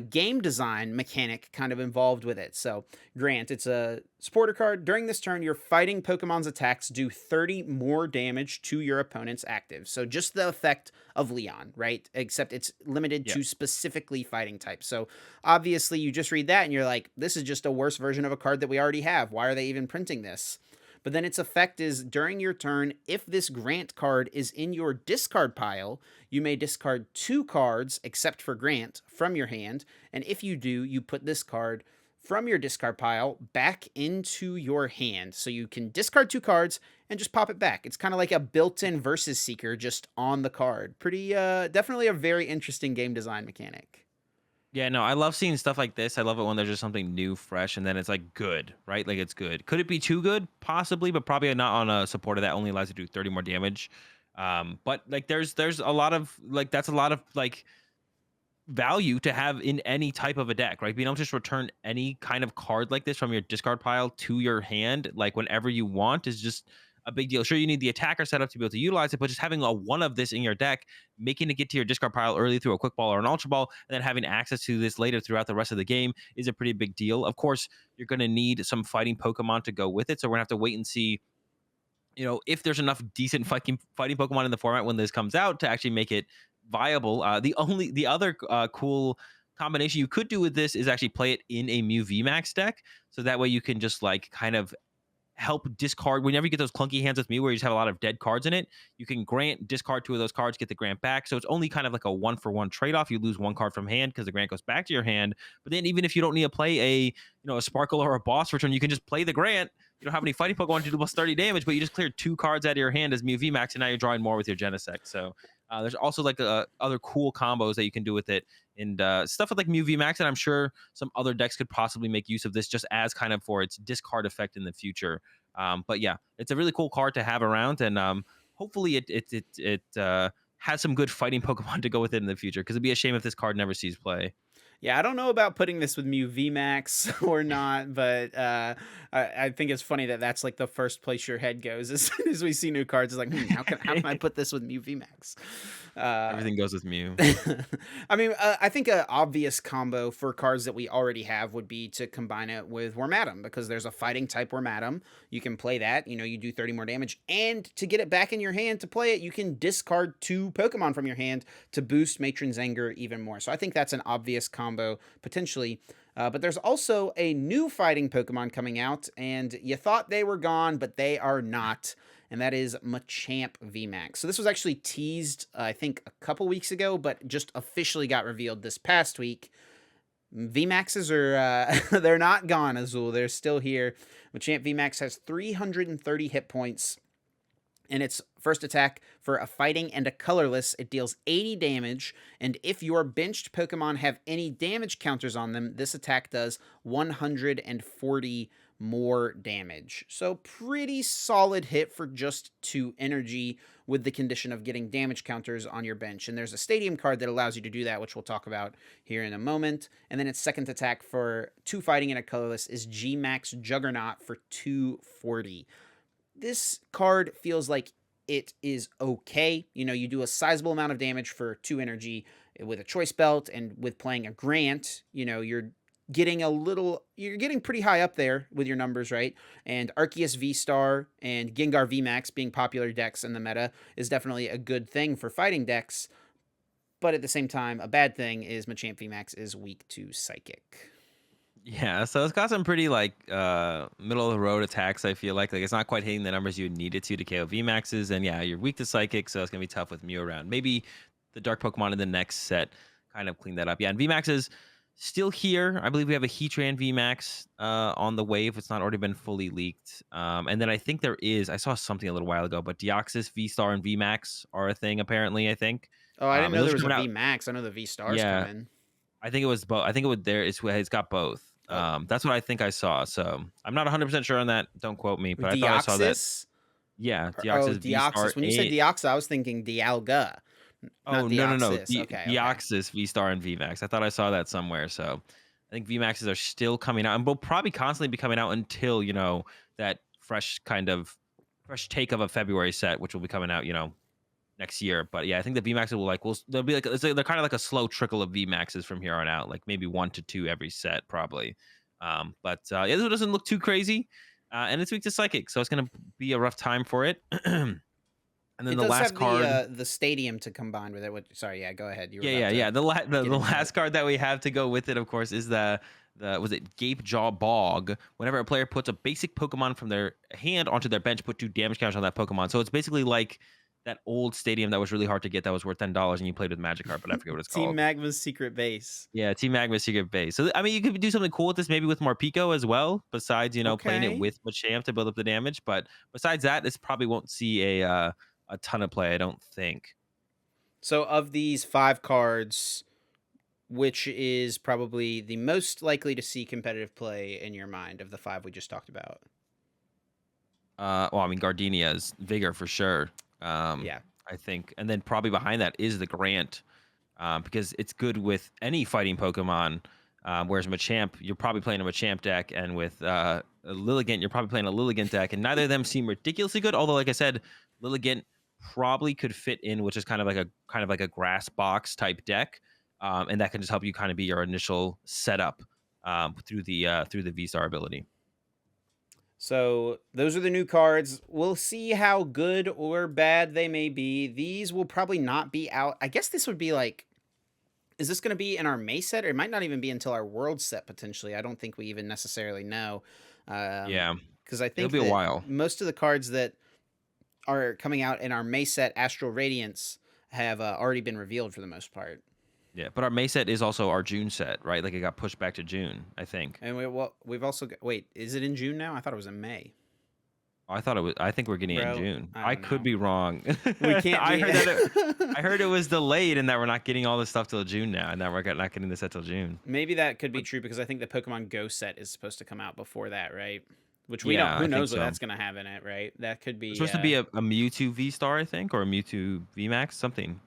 game design mechanic kind of involved with it. So, Grant, it's a supporter card. During this turn, your fighting Pokemon's attacks do 30 more damage to your opponent's active. So, just the effect of Leon, right? Except it's limited Yeah. to specifically fighting types. So, obviously, you just read that and you're like, this is just a worse version of a card that we already have. Why are they even printing this? But then its effect is during your turn, if this Grant card is in your discard pile, you may discard 2 cards, except for Grant, from your hand. And if you do, you put this card from your discard pile back into your hand. So you can discard 2 cards and just pop it back. It's kind of like a built-in Versus Seeker just on the card. Pretty, definitely a very interesting game design mechanic. Yeah, no, I love seeing stuff like this. I love it when there's just something new, fresh, and then it's like good, right? Like it's good. Could it be too good? Possibly, but probably not on a supporter that only allows you to do 30 more damage. But like there's a lot of like that's a lot of like value to have in any type of a deck, right? Being able to just return any kind of card like this from your discard pile to your hand, like whenever you want, is just a big deal. Sure, you need the attacker setup to be able to utilize it, but just having a one of this in your deck, making it get to your discard pile early through a quick ball or an ultra ball, and then having access to this later throughout the rest of the game is a pretty big deal. Of course, you're going to need some fighting Pokemon to go with it, so we're going to have to wait and see if there's enough decent fighting Pokemon in the format when this comes out to actually make it viable. The other cool combination you could do with this is actually play it in a Mew VMAX deck, so that way you can just like kind of help discard whenever you get those clunky hands with Mew where you just have a lot of dead cards in it. You can Grant, discard 2 of those cards, get the Grant back. So it's only kind of like a 1-for-1 trade-off. You lose 1 card from hand because the Grant goes back to your hand. But then even if you don't need to play a Sparkle or a Boss return, you can just play the Grant. You don't have any fighting Pokemon to do plus 30 damage, but you just cleared 2 cards out of your hand as Mew VMAX, and now you're drawing more with your Genesect. So there's also like other cool combos that you can do with it, and stuff with like Mew VMAX, and I'm sure some other decks could possibly make use of this just as kind of for its discard effect in the future. But yeah, it's a really cool card to have around, and hopefully it has some good fighting Pokemon to go with it in the future, because it'd be a shame if this card never sees play. Yeah, I don't know about putting this with Mew VMAX or not, but I think it's funny that that's like the first place your head goes as soon as we see new cards. It's like, how can I put this with Mew VMAX? Everything goes with Mew. I mean, I think an obvious combo for cards that we already have would be to combine it with Wormadam, because there's a fighting type Wormadam. You can play that, you do 30 more damage, and to get it back in your hand to play it, you can discard 2 Pokemon from your hand to boost Matron's Anger even more. So I think that's an obvious combo potentially. But there's also a new fighting Pokemon coming out, and you thought they were gone, but they are not. And that is Machamp VMAX. So this was actually teased, I think, a couple weeks ago, but just officially got revealed this past week. VMAXs are, they're not gone, Azul. They're still here. Machamp VMAX has 330 hit points. In its first attack, for a fighting and a colorless, it deals 80 damage, and if your benched Pokemon have any damage counters on them, this attack does 140 more damage. So pretty solid hit for just 2 energy with the condition of getting damage counters on your bench. And there's a stadium card that allows you to do that, which we'll talk about here in a moment. And then its second attack for 2 fighting and a colorless is G-Max Juggernaut for 240. This card feels like it is okay. You know, you do a sizable amount of damage for 2 energy with a choice belt, and with playing a Grant, you know, you're getting pretty high up there with your numbers, right? And Arceus VSTAR and Gengar VMAX being popular decks in the meta is definitely a good thing for fighting decks. But at the same time, a bad thing is Machamp VMAX is weak to Psychic. Yeah, so it's got some pretty like middle of the road attacks. I feel like it's not quite hitting the numbers you need it to KO VMAXs, and yeah, you're weak to Psychic, so it's gonna be tough with Mew around. Maybe the Dark Pokemon in the next set kind of clean that up. Yeah, and VMAX is still here. I believe we have a Heatran VMAX on the way if it's not already been fully leaked. And then I think I saw something a little while ago, but Deoxys, V-Star, and VMAX are a thing apparently. I think. Oh, I didn't And know those there are was a coming out. VMAX. I know the VSTAR's Yeah, coming. I think it was both. I think it was there. It's got both. Oh. That's what I think I saw. So I'm not 100% sure on that. Don't quote me, but I thought I saw that. Deoxys? Yeah, Oh, Deoxys V-Star. Deoxys. When you said Deoxys, I was thinking Dialga, not Oh no. Deoxys. Okay, okay. Deoxys V-Star and VMAX. I thought I saw that somewhere. So I think VMAXs are still coming out, and will probably constantly be coming out until that fresh take of a February set, which will be coming out next year. But yeah, I think the VMAXs they'll be like they're kind of like a slow trickle of VMAXs from here on out, like maybe 1 to 2 every set probably. But yeah, this one doesn't look too crazy, and it's weak to Psychic, so it's gonna be a rough time for it. And then It the does last have card, the stadium to combine with it. Sorry, yeah, go ahead. You were about yeah. to The get into last it. card that we have to go with it, of course, is the was it Gape Jaw Bog. Whenever a player puts a basic Pokemon from their hand onto their bench, put 2 damage counters on that Pokemon. So it's basically like that old stadium that was really hard to get, that was worth $10, and you played with Magikarp, but I forget what it's Team called. Magma's secret base. Yeah, Team Magma Secret Base. So I mean, you could do something cool with this, maybe with more Pico as well. Besides, playing it Okay. with Machamp to build up the damage. But besides that, this probably won't see a ton of play, I don't think. So of these 5 cards, which is probably the most likely to see competitive play in your mind of the 5 we just talked about? Well, I mean, Gardenia's Vigor for sure. Yeah. I think, and then probably behind that is the Grant, because it's good with any fighting Pokemon. Whereas Machamp, you're probably playing a Machamp deck, and with Lilligant, you're probably playing a Lilligant deck, and neither of them seem ridiculously good. Although, like I said, Lilligant probably could fit in, which is kind of like a grass box type deck, and that can just help you kind of be your initial setup through the V-Star ability. So those are the new cards. We'll see how good or bad they may be. These will probably not be out. I guess this would be like, is this going to be in our May set, or it might not even be until our World set potentially? I don't think we even necessarily know. Yeah, Because I it'll think be a that while. most of the cards that are coming out in our May set, Astral Radiance, have already been revealed for the most part. Yeah, but our May set is also our June set, right? Like it got pushed back to June, I think. And we've also got, wait, is it in June now? I thought it was in May. I thought it was. I think we're getting it in Bro, June. I I don't could know. be wrong. We can't I be. heard I heard it was delayed, and that we're not getting all this stuff till June now, and that we're not getting this set till June. Maybe that could be But true because I think the Pokemon Go set is supposed to come out before that, right? Which we don't. yeah, Who I think knows what so. that's gonna have in it, right? That could It's be. supposed to be a Mewtwo V Star, I think, or a Mewtwo VMAX, something.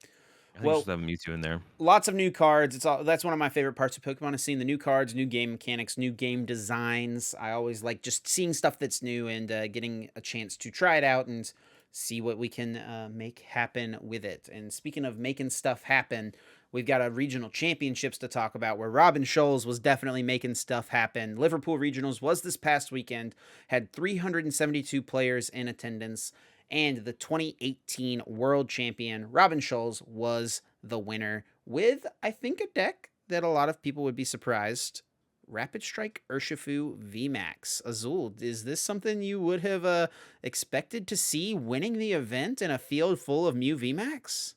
I think it's Well, supposed to have a Mewtwo in there. lots of new cards. That's one of my favorite parts of Pokemon is seeing the new cards, new game mechanics, new game designs. I always like just seeing stuff that's new and getting a chance to try it out and see what we can make happen with it. And speaking of making stuff happen, we've got a regional championships to talk about where Robin Schulz was definitely making stuff happen. Liverpool Regionals was this past weekend, had 372 players in attendance, and the 2018 world champion Robin Schulz was the winner with, I think, a deck that a lot of people would be surprised. Rapid Strike Urshifu VMAX. Azul, is this something you would have expected to see winning the event in a field full of Mew VMAX?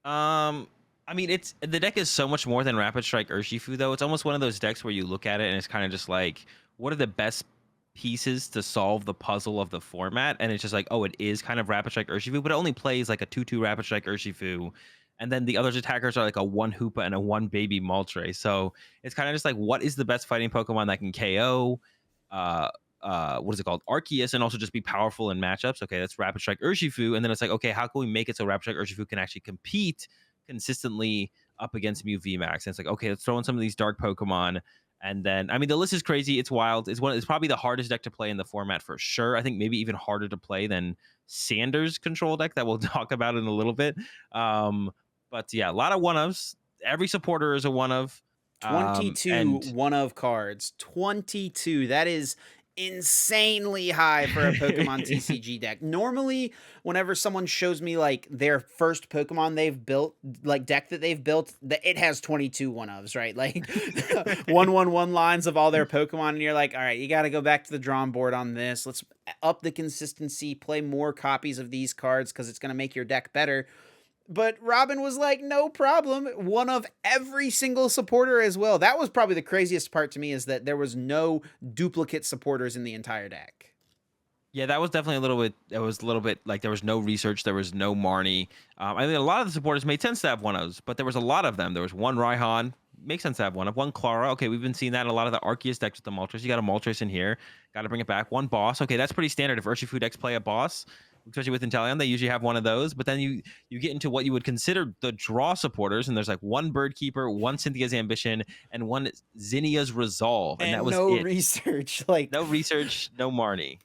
I mean, it's the deck is so much more than Rapid Strike Urshifu, though. It's almost one of those decks where you look at it and it's kind of just like, what are the best pieces to solve the puzzle of the format? And it's just like, oh, it is kind of Rapid Strike Urshifu, but it only plays like a 2/2 Rapid Strike Urshifu. And then the other attackers are like a 1 Hoopa and a 1 Baby Moltres. So it's kind of just like, what is the best fighting Pokemon that can KO? uh what is it called, Arceus, and also just be powerful in matchups. Okay, that's Rapid Strike Urshifu, and then it's like, okay, how can we make it so Rapid Strike Urshifu can actually compete consistently up against Mew VMAX? And it's like, okay, let's throw in some of these dark Pokemon. And then, I mean, the list is crazy. It's wild. It's probably the hardest deck to play in the format for sure. I think maybe even harder to play than Sanders' control deck that we'll talk about in a little bit. But yeah, a lot of one ofs. Every supporter is a one of. 22 And one of cards. 22. That is insanely high for a Pokemon TCG deck. Normally, whenever someone shows me like their first Pokemon they've built, like deck that they've built, it has 22 one ofs, right? Like 1/1/1 lines of all their Pokemon, and you're like, all right, you got to go back to the drawing board on this. Let's up the consistency, play more copies of these cards because it's going to make your deck better. But Robin was like, no problem. One of every single supporter as well. That was probably the craziest part to me, is that there was no duplicate supporters in the entire deck. yeah, that was definitely a little bit. It was a little bit like there was no research, there was no Marnie. I mean, a lot of the supporters made sense to have one of those, but there was a lot of them. There was one Raihan, makes sense to have one Clara. Okay, we've been seeing that in a lot of the Arceus decks with the Moltres. You got a Moltres in here, got to bring it back. One boss. Okay, that's pretty standard. If Urshifu decks play a boss, especially with Inteleon, they usually have one of those. But then you get into what you would consider the draw supporters, and there's like one Bird Keeper, one Cynthia's Ambition, and one Zinnia's Resolve, and that was no it. research. Like, No research, no Marnie.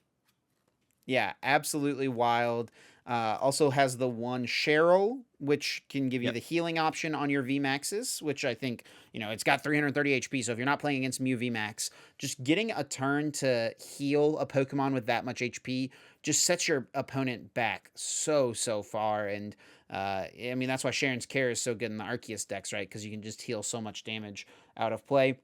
yeah, absolutely wild. Also has the one Cheryl, which can give you Yep. the healing option on your VMAXs, which I think, it's got 330 HP. So if you're not playing against Mew VMAX, just getting a turn to heal a Pokemon with that much HP just sets your opponent back so far. And I mean, that's why Sharon's Care is so good in the Arceus decks, right? Because you can just heal so much damage out of play.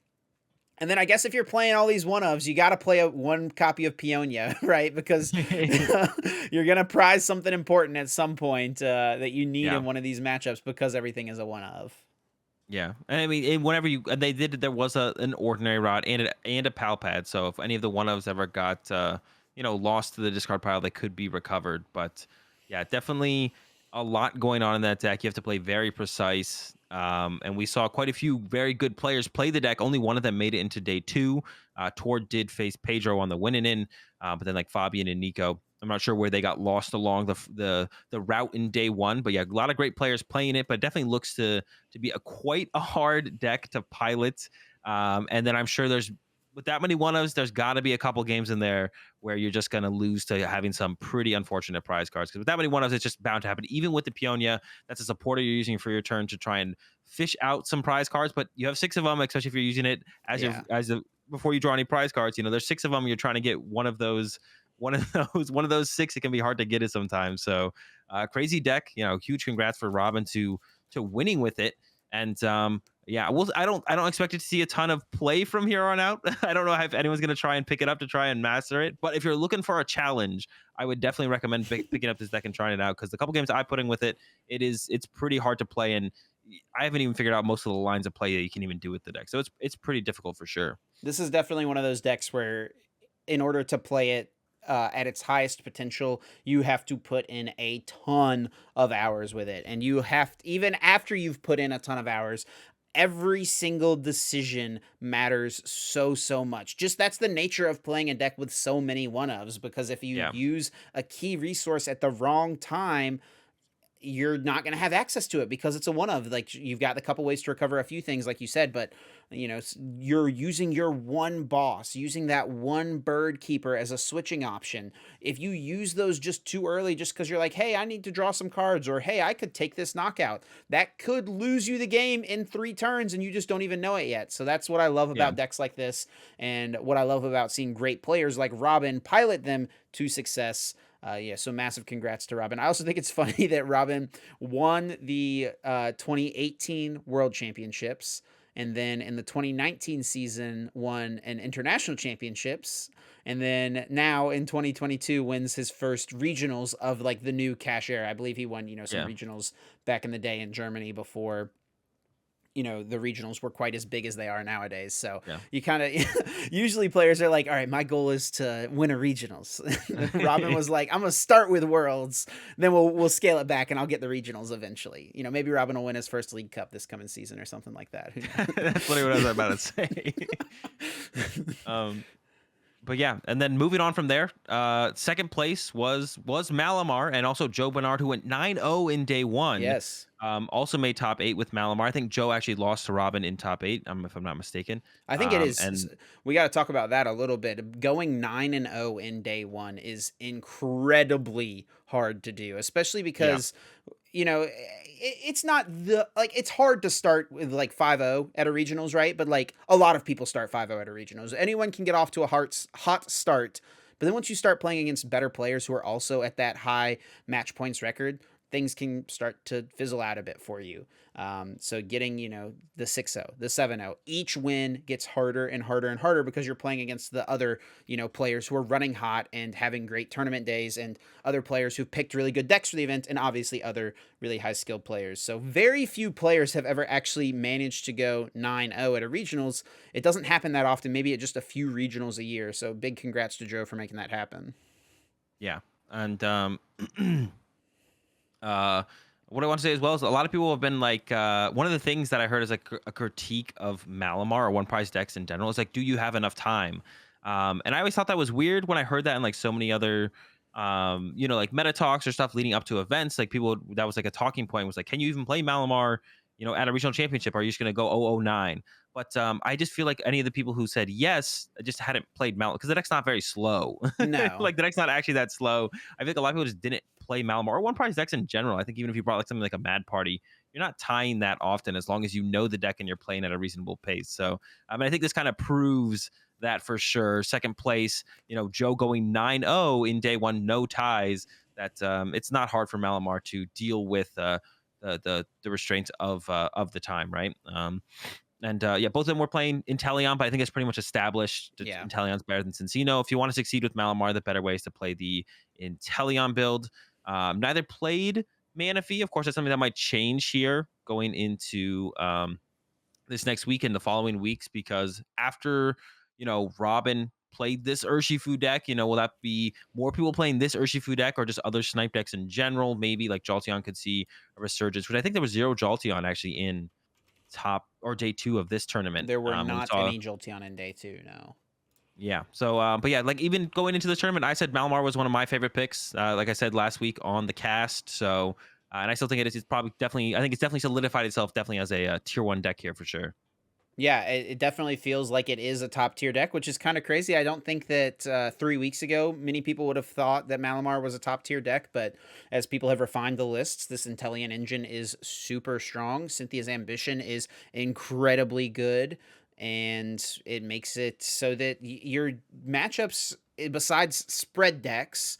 And then I guess if you're playing all these one-ofs, you got to play one copy of Peonia, right? Because you're going to prize something important at some point that you need in one of these matchups, because everything is a one-of. Yeah, I mean, whenever they did, there was an ordinary rod and a pal pad. So if any of the one ofs ever got lost to the discard pile, they could be recovered. But yeah, definitely a lot going on in that deck. You have to play very precise. And we saw quite a few very good players play the deck. Only one of them made it into day 2. Tor did face Pedro on the winning in, but then like Fabian and Nico, I'm not sure where they got lost along the route in day 1. But yeah, a lot of great players playing it, but it definitely looks to be quite a hard deck to pilot. And then I'm sure with that many one-ofs, there's got to be a couple games in there where you're just going to lose to having some pretty unfortunate prize cards. Because with that many one-ofs, it's just bound to happen. Even with the Peonia, that's a supporter you're using for your turn to try and fish out some prize cards. But you have 6 of them, especially if you're using it before you draw any prize cards. There's 6 of them. You're trying to get one of those 6. It can be hard to get it sometimes. So crazy deck. Huge congrats for Robin to winning with it. And yeah, I don't expect it to see a ton of play from here on out. I don't know if anyone's going to try and pick it up to try and master it. But if you're looking for a challenge, I would definitely recommend picking up this deck and trying it out, because the couple games I put in with it, it's pretty hard to play, and I haven't even figured out most of the lines of play that you can even do with the deck. So it's pretty difficult for sure. This is definitely one of those decks where, in order to play it at its highest potential, you have to put in a ton of hours with it. And you have to, even after you've put in a ton of hours, every single decision matters so much. Just that's the nature of playing a deck with so many one-ofs, because if you use a key resource at the wrong time, you're not going to have access to it because it's a one-of. Like, you've got a couple ways to recover a few things, like you said, but you're using your one boss, using that one bird keeper as a switching option. If you use those just too early, just because you're like, hey, I need to draw some cards, or hey, I could take this knockout, that could lose you the game in 3 turns and you just don't even know it yet. So that's what I love about decks like this, and what I love about seeing great players like Robin pilot them to success. So massive congrats to Robin. I also think it's funny that Robin won the 2018 World Championships, and then in the 2019 season won an international championships, and then now in 2022 wins his first regionals of like the new cash era. I believe he won, some regionals back in the day in Germany before the regionals were quite as big as they are nowadays. So you kind of usually players are like, all right, my goal is to win a regionals. Robin was like, I'm gonna start with worlds, then we'll scale it back and I'll get the regionals eventually. Maybe Robin will win his first League Cup this coming season or something like that. That's literally what I was about to say. But yeah, and then moving on from there, second place was Malamar and also Joe Bernard, who went 9-0 in day one. Yes. Also made top 8 with Malamar. I think Joe actually lost to Robin in top 8, if I'm not mistaken. I think it is. And We got to talk about that a little bit. Going 9-0 in day one is incredibly hard to do, especially yeah, because it's not the like it's hard to start with like 5-0 at a regionals, right? But like a lot of people start 5-0 at a regionals. Anyone can get off to a hot start, but then once you start playing against better players who are also at that high match points record, things can start to fizzle out a bit for you. So getting, the 6-0, the 7-0, each win gets harder and harder and harder because you're playing against the other, players who are running hot and having great tournament days, and other players who've picked really good decks for the event, and obviously other really high skilled players. So very few players have ever actually managed to go 9-0 at a regionals. It doesn't happen that often, maybe at just a few regionals a year. So big congrats to Joe for making that happen. yeah. And what I want to say as well is a lot of people have been like, one of the things that I heard as a critique of Malamar or one prize decks in general is like, do you have enough time? And I always thought that was weird when I heard that in like so many other, like meta talks or stuff leading up to events. Like people, that was like a talking point, was like, can you even play Malamar, at a regional championship? Are you just going to go 009? But I just feel like any of the people who said yes just hadn't played Malamar, because the deck's not very slow. No. Like the deck's not actually that slow. I think a lot of people just didn't play Malamar or one prize decks in general. I think even if you brought like something like a Mad Party, you're not tying that often as long as you know the deck and you're playing at a reasonable pace. So I think this kind of proves that for sure. Second place, Joe going 9-0 in day one, no ties. That it's not hard for Malamar to deal with the restraints of the time, right? And yeah, both of them were playing Inteleon, but I think it's pretty much established that Yeah. Inteleon's better than Cincino. If you want to succeed with Malamar, the better way is to play the Inteleon build. Neither played Manaphy. Of course, that's something that might change here going into this next week and the following weeks, because after, Robin played this Urshifu deck, will that be more people playing this Urshifu deck or just other snipe decks in general? Maybe like Jolteon could see a resurgence, which I think there was 0 Jolteon actually in top or day 2 of this tournament. There were We not saw, any Jolteon in day 2, no. yeah. So, but yeah, like even going into the tournament, I said Malamar was one of my favorite picks. Like I said last week on the cast. So, and I still think it's probably definitely, I think it's definitely solidified itself definitely as a tier 1 deck here for sure. Yeah, it definitely feels like it is a top tier deck, which is kind of crazy. I don't think that 3 weeks ago many people would have thought that Malamar was a top tier deck, but as people have refined the lists, this Inteleon engine is super strong. Cynthia's Ambition is incredibly good, and it makes it so that your matchups, besides spread decks,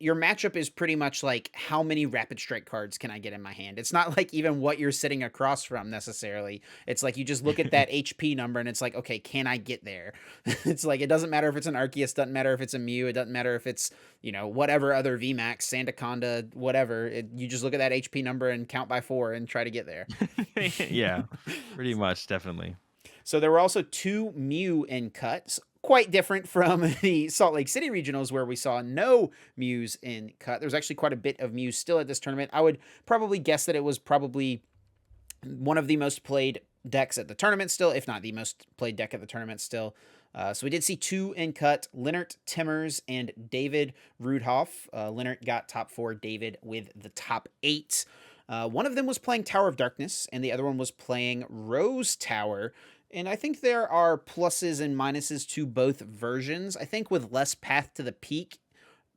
your matchup is pretty much like how many rapid strike cards can I get in my hand. It's not like even what you're sitting across from necessarily. It's like you just look at that HP number and it's like, okay, can I get there? It's like it doesn't matter if it's an Arceus, doesn't matter if it's a Mew, it doesn't matter if it's, whatever other VMAX, Sandaconda, whatever. You just look at that HP number and count by 4 and try to get there. Yeah, pretty much, definitely. So there were also 2 Mew in cuts, quite different from the Salt Lake City regionals where we saw no Mews in cut. There was actually quite a bit of Mews still at this tournament. I would probably guess that it was probably one of the most played decks at the tournament still, if not the most played deck at the tournament still. So we did see 2 in cut, Leonard Timmers and David Rudhoff. Leonard got top 4, David with the top 8. One of them was playing Tower of Darkness, and the other one was playing Rose Tower. And I think there are pluses and minuses to both versions. I think with less Path to the Peak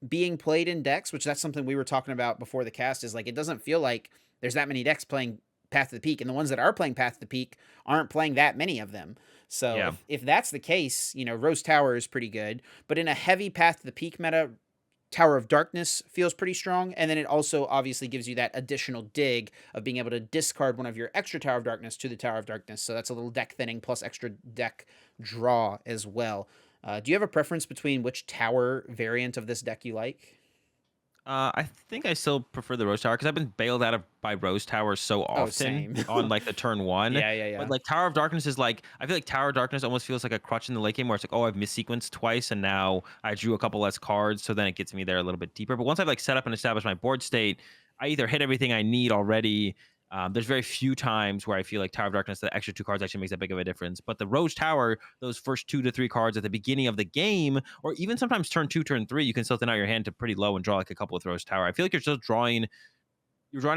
being played in decks, which that's something we were talking about before the cast, is like it doesn't feel like there's that many decks playing Path to the Peak, and the ones that are playing Path to the Peak aren't playing that many of them. So Yeah. if that's the case, Rose Tower is pretty good. But in a heavy Path to the Peak meta, Tower of Darkness feels pretty strong, and then it also obviously gives you that additional dig of being able to discard one of your extra Tower of Darkness to the Tower of Darkness, so that's a little deck thinning plus extra deck draw as well. Do you have a preference between which tower variant of this deck you like? I think I still prefer the Rose Tower because I've been bailed out of by Rose Tower so Oh, often same. on like the turn 1. Yeah, yeah, But yeah. like Tower of Darkness is like, I feel like Tower of Darkness almost feels like a crutch in the late game where it's like, oh, I've missequenced twice and now I drew a couple less cards, so then it gets me there a little bit deeper. But once I've like set up and established my board state, I either hit everything I need already, There's very few times where I feel like Tower of Darkness, the extra 2 cards actually makes that big of a difference. But the Roach Tower, those first 2 to 3 cards at the beginning of the game, or even sometimes turn 2, turn 3, you can still thin out your hand to pretty low and draw like a couple with Roach Tower. I feel like you're drawing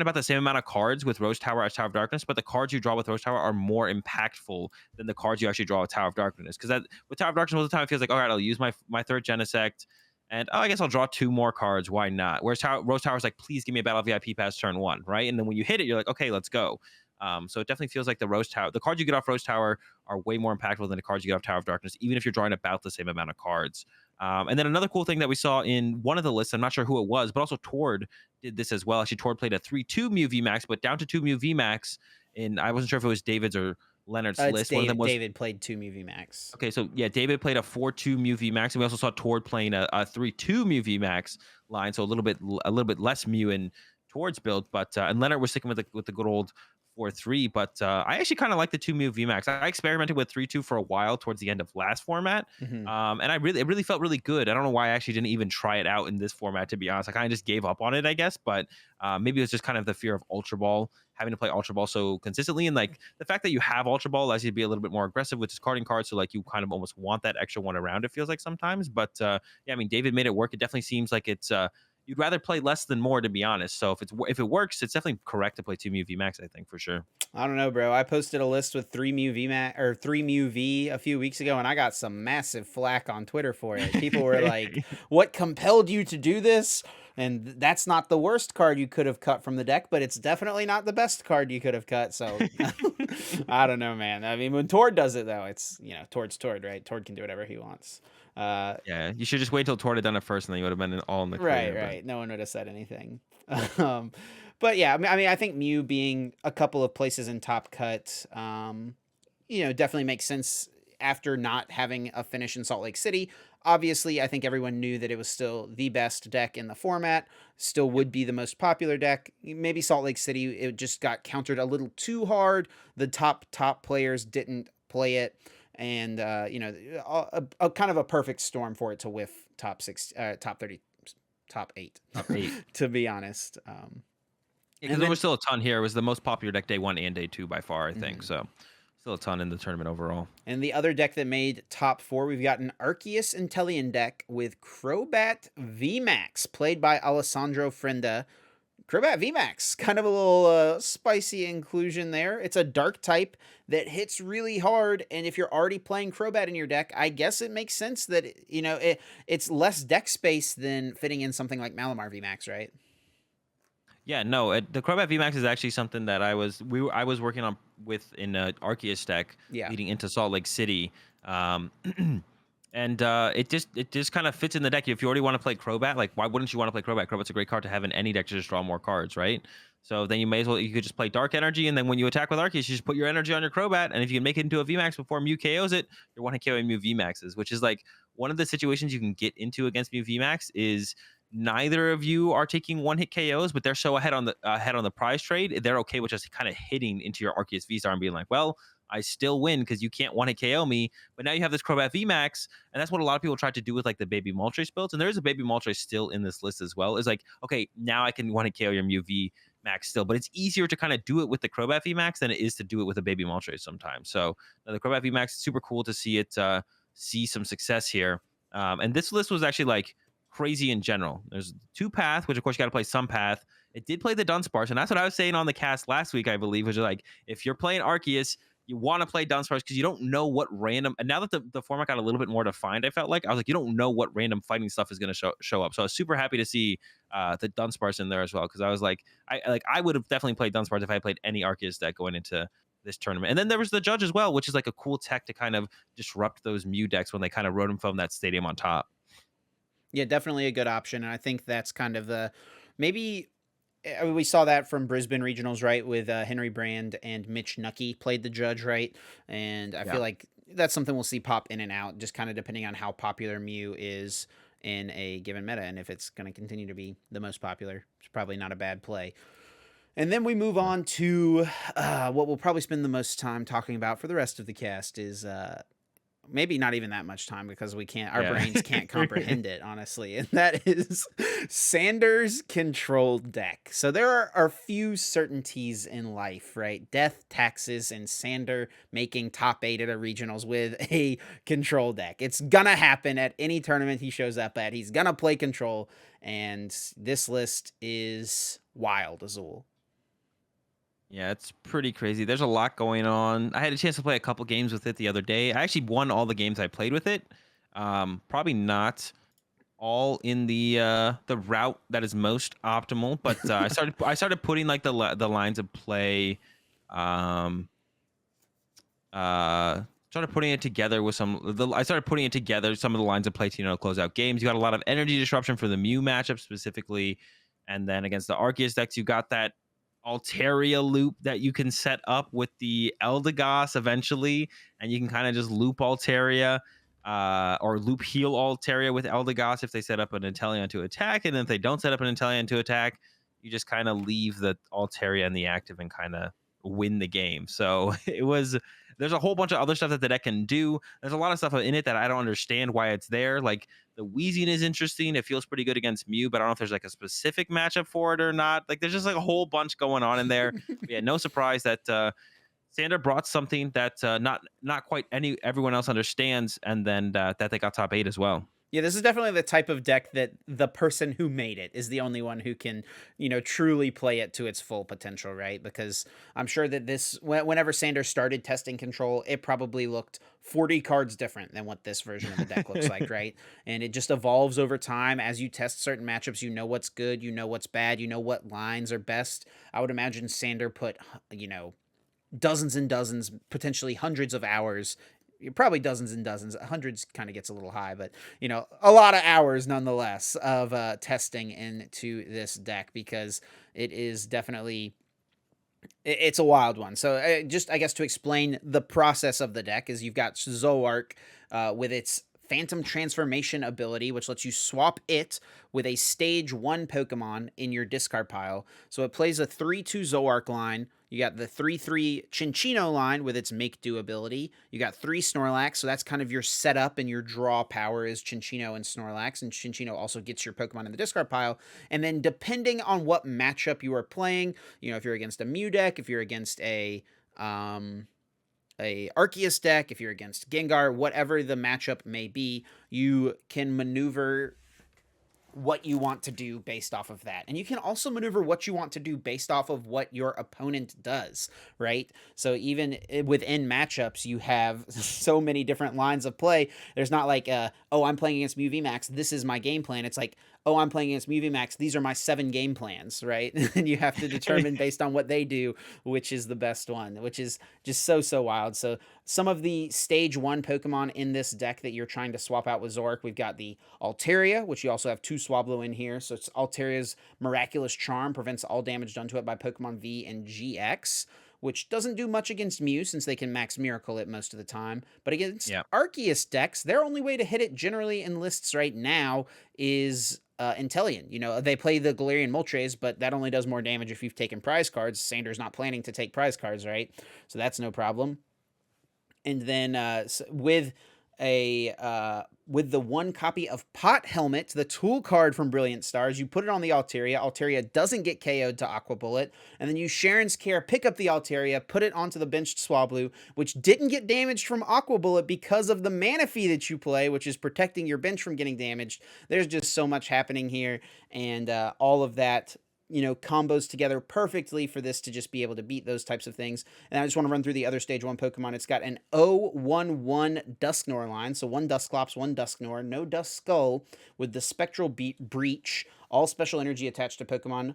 about the same amount of cards with Rose Tower as Tower of Darkness, but the cards you draw with Rose Tower are more impactful than the cards you actually draw with Tower of Darkness. Because that with Tower of Darkness, most of the time it feels like, all right, I'll use my third Genesect, and I guess I'll draw 2 more cards. Why not? Whereas Rose Tower is like, please give me a Battle VIP pass turn 1, right? And then when you hit it, you're like, okay, let's go. So it definitely feels like the Rose Tower, the cards you get off Rose Tower are way more impactful than the cards you get off Tower of Darkness, even if you're drawing about the same amount of cards. And then another cool thing that we saw in one of the lists, I'm not sure who it was, but also Tord did this as well. Actually, Tord played a 3-2 Mew VMAX, but down to 2 Mew VMAX. And I wasn't sure if it was David's or Leonard's It's list. One of them was David played 2 Mew VMAX. okay. So yeah, David played a 4-2 Mew VMAX, and we also saw Tord playing a 3-2 Mew VMAX line, so a little bit less Mew in Tord's build. But and Leonard was sticking with the good old 4-3. But I actually kind of like the 2 Mew VMAX. I experimented with 3-2 for a while towards the end of last format. Mhm. And it really felt really good. I don't know why I actually didn't even try it out in this format, to be honest. I kind of just gave up on it, I guess. But maybe it was just kind of the fear of Ultra Ball, having to play Ultra Ball so consistently. And like the fact that you have Ultra Ball allows you to be a little bit more aggressive with discarding cards. So like you kind of almost want that extra one around, it feels like sometimes. But yeah, I mean, David made it work. It definitely seems like it's you'd rather play less than more, to be honest. So if it works, it's definitely correct to play 2 Mew VMAX, I think, for sure. I don't know, bro. I posted a list with 3 Mew VMAX or 3 Mew V a few weeks ago, and I got some massive flack on Twitter for it. People were like, "What compelled you to do this?" And that's not the worst card you could have cut from the deck, but it's definitely not the best card you could have cut. So I don't know, man. I mean, when Tord does it though, it's Tord's Tord, right? Tord can do whatever he wants. Yeah, you should just wait till Tord had done it first, and then you would have been all in the Right, clear. right. No one would have said anything. um, but yeah, I mean, I think Mew being a couple of places in top cut, definitely makes sense after not having a finish in Salt Lake City. Obviously, I think everyone knew that it was still the best deck in the format, still would be the most popular deck. Maybe Salt Lake City, it just got countered a little too hard. The top players didn't play it. And a kind of a perfect storm for it to whiff top 6, top 30, top 8, Top 8. to be honest. Because And there then was still a ton here. It was the most popular deck day 1 and day 2 by far, I think. mhm. So still a ton in the tournament overall. And the other deck that made top 4, we've got an Arceus Intellion deck with Crobat VMAX, played by Alessandro Frenda. Crobat VMAX, kind of a little spicy inclusion there. It's a dark type that hits really hard, and if you're already playing Crobat in your deck, I guess it makes sense that it's less deck space than fitting in something like Malamar VMAX, right? Yeah, no, the Crobat VMAX is actually something that I was working on with in Arceus deck Yeah. leading into Salt Lake City. Um, and it just kind of fits in the deck. If you already want to play Crobat, like why wouldn't you want to play Crobat? Crobat's a great card to have in any deck to just draw more cards, right? So then you could just play Dark Energy, and then when you attack with Arceus, you just put your energy on your Crobat, and if you can make it into a VMAX before Mew KOs it, you're one hit KOing Mew VMAXs, which is like one of the situations you can get into against Mew VMAX is neither of you are taking one hit KOs, but they're so ahead on the prize trade, they're okay with just kind of hitting into your Arceus VSTAR and being like, well, I still win because you can't one hit KO me. But now you have this Crobat VMAX, and that's what a lot of people try to do with like the Baby Moltres builds. And there is a Baby Moltres still in this list as well. Is like, okay, now I can one hit KO your Mew VMAX still, but it's easier to kind of do it with the Crobat VMAX than it is to do it with a Baby Moltres sometimes. So the Crobat VMAX is super cool to see it see some success here. And this list was actually like crazy in general. There's 2 path, which of course you got to play some path. It did play the Dunsparce, and that's what I was saying on the cast last week, I believe, which is like, if you're playing Arceus, you want to play Dunsparce because you don't know what random, and now that the format got a little bit more defined, I felt like I was like, you don't know what random fighting stuff is going to show up. So I was super happy to see the Dunsparce in there as well, because I was like, I would have definitely played Dunsparce if I played any Arceus deck going into this tournament. And then there was the Judge as well, which is like a cool tech to kind of disrupt those Mew decks when they kind of wrote them from that stadium on top. Yeah, definitely a good option. And I think that's kind of the maybe we saw that from Brisbane regionals, right? With Henry Brand and Mitch Nucky played the Judge, right? And I Yeah. feel like that's something we'll see pop in and out, just kind of depending on how popular Mew is in a given meta. And if it's going to continue to be the most popular, it's probably not a bad play. And then we move on to what we'll probably spend the most time talking about for the rest of the cast is maybe not even that much time because our Yeah. brains can't comprehend it, honestly. And that is Sanders' control deck. So there are a few certainties in life, right? Death, taxes, and Sander making top 8 at a regionals with a control deck. It's gonna happen at any tournament he shows up at. He's gonna play control, and this list is wild, Azul. Yeah, it's pretty crazy. There's a lot going on. I had a chance to play a couple games with it the other day. I actually won all the games I played with it. Probably not all in the route that is most optimal, but I started putting like the lines of play. Um, Started putting it together with I started putting it together some of the lines of play to close out games. You got a lot of energy disruption for the Mew matchup specifically, and then against the Arceus decks, you got that Altaria loop that you can set up with the Eldegoss eventually, and you can kind of just loop Altaria, or loop heal Altaria with Eldegoss if they set up an Inteleon to attack, and then if they don't set up an Inteleon to attack, you just kind of leave the Altaria in the active and kind of win the game. So there's a whole bunch of other stuff that the deck can do. There's a lot of stuff in it that I don't understand why it's there. Like the Wheezing is interesting. It feels pretty good against Mew, but I don't know if there's like a specific matchup for it or not. Like there's just like a whole bunch going on in there. But yeah, no surprise that Sander brought something that not quite everyone else understands, and then that they got top 8 as well. Yeah, this is definitely the type of deck that the person who made it is the only one who can, truly play it to its full potential, right? Because I'm sure that whenever Sanders started testing control, it probably looked 40 cards different than what this version of the deck looks like, right? And it just evolves over time. As you test certain matchups, you know what's good, you know what's bad, you know what lines are best. I would imagine Sander put, dozens and dozens, potentially hundreds of hours, probably dozens and dozens. Hundreds kind of gets a little high, but a lot of hours nonetheless of testing into this deck, because it is definitely, it's a wild one. So just, I guess, to explain the process of the deck is you've got Zoroark with its Phantom Transformation ability, which lets you swap it with a stage 1 Pokemon in your discard pile. So it plays a 3-2 Zoroark line. You got the 3-3 Cinccino line with its Make Do ability. You got 3 Snorlax, so that's kind of your setup and your draw power is Cinccino and Snorlax, and Cinccino also gets your Pokemon in the discard pile. And then depending on what matchup you are playing, if you're against a Mew deck, if you're against a Arceus deck, if you're against Gengar, whatever the matchup may be, you can maneuver what you want to do based off of that. And you can also maneuver what you want to do based off of what your opponent does, right? So even within matchups, you have so many different lines of play. There's not like, oh, I'm playing against Mew VMAX, this is my game plan. It's like, oh, I'm playing against Mew VMAX, these are my 7 game plans, right? And you have to determine based on what they do, which is the best one, which is just so wild. So some of the stage 1 Pokemon in this deck that you're trying to swap out with Zoroark, we've got the Altaria, which you also have 2 Swablu in here. So it's Altaria's Miraculous Charm, prevents all damage done to it by Pokemon V and GX, which doesn't do much against Mew since they can max Miracle it most of the time. But against Arceus decks, their only way to hit it generally in lists right now is Inteleon. They play the Galarian Moltres, but that only does more damage if you've taken prize cards. Sander's not planning to take prize cards, right? So that's no problem. And then with the 1 copy of Pot Helmet, the tool card from Brilliant Stars, you put it on the Altaria. Altaria doesn't get KO'd to Aqua Bullet. And then you Sharon's Care, pick up the Altaria, put it onto the benched Swablu, which didn't get damaged from Aqua Bullet because of the Manaphy that you play, which is protecting your bench from getting damaged. There's just so much happening here, and all of that combos together perfectly for this to just be able to beat those types of things. And I just want to run through the other stage 1 Pokemon. It's got an 0-1-1 Dusknoir line. So 1 Dusclops, 1 Dusknoir, no Duskull with the Spectral Breach. All special energy attached to Pokemon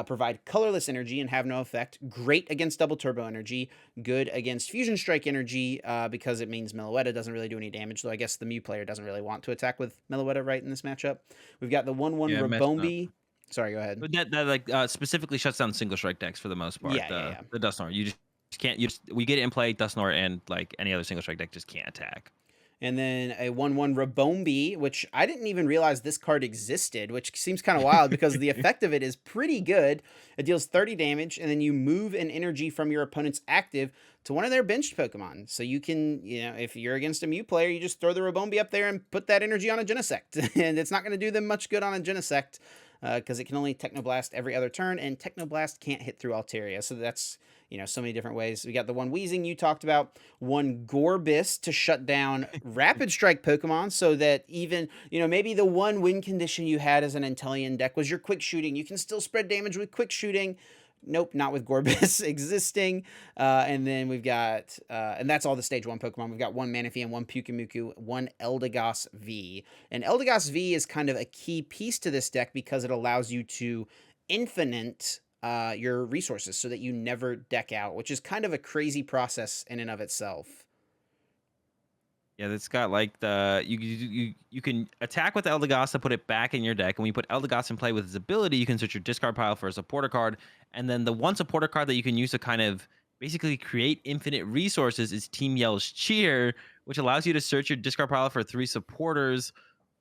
provide colorless energy and have no effect. Great against Double Turbo Energy. Good against Fusion Strike Energy because it means Meloetta doesn't really do any damage, though I guess the Mew player doesn't really want to attack with Meloetta right in this matchup. We've got the 1-1 Rabombi. Sorry, go ahead. But that specifically shuts down single strike decks for the most part. Yeah. The Dusknoir, you just can't. We get it in play. Dusknoir and like any other single strike deck just can't attack. And then a 1/1 Rabombi, which I didn't even realize this card existed, which seems kind of wild because the effect of it is pretty good. It deals 30 damage, and then you move an energy from your opponent's active to one of their benched Pokemon. So you can, if you're against a Mew player, you just throw the Rabombi up there and put that energy on a Genesect. And it's not going to do them much good on a Genesect because it can only Technoblast every other turn, and Technoblast can't hit through Altaria. So that's, so many different ways. We got the one Weezing you talked about, one Gorbis to shut down Rapid Strike Pokemon so that even, maybe the one win condition you had as an Inteleon deck was your quick shooting. You can still spread damage with quick shooting. Nope, not with Gorbis existing. And then we've got, and that's all the stage 1 Pokemon. We've got one Manaphy and one Pyukumuku, one Eldegoss V. And Eldegoss V is kind of a key piece to this deck because it allows you to infinite your resources so that you never deck out, which is kind of a crazy process in and of itself. Yeah, it's got like you can attack with Eldegoss to put it back in your deck, and when you put Eldegoss in play with its ability, you can search your discard pile for a supporter card, and then the one supporter card that you can use to kind of basically create infinite resources is Team Yell's Cheer, which allows you to search your discard pile for 3 supporters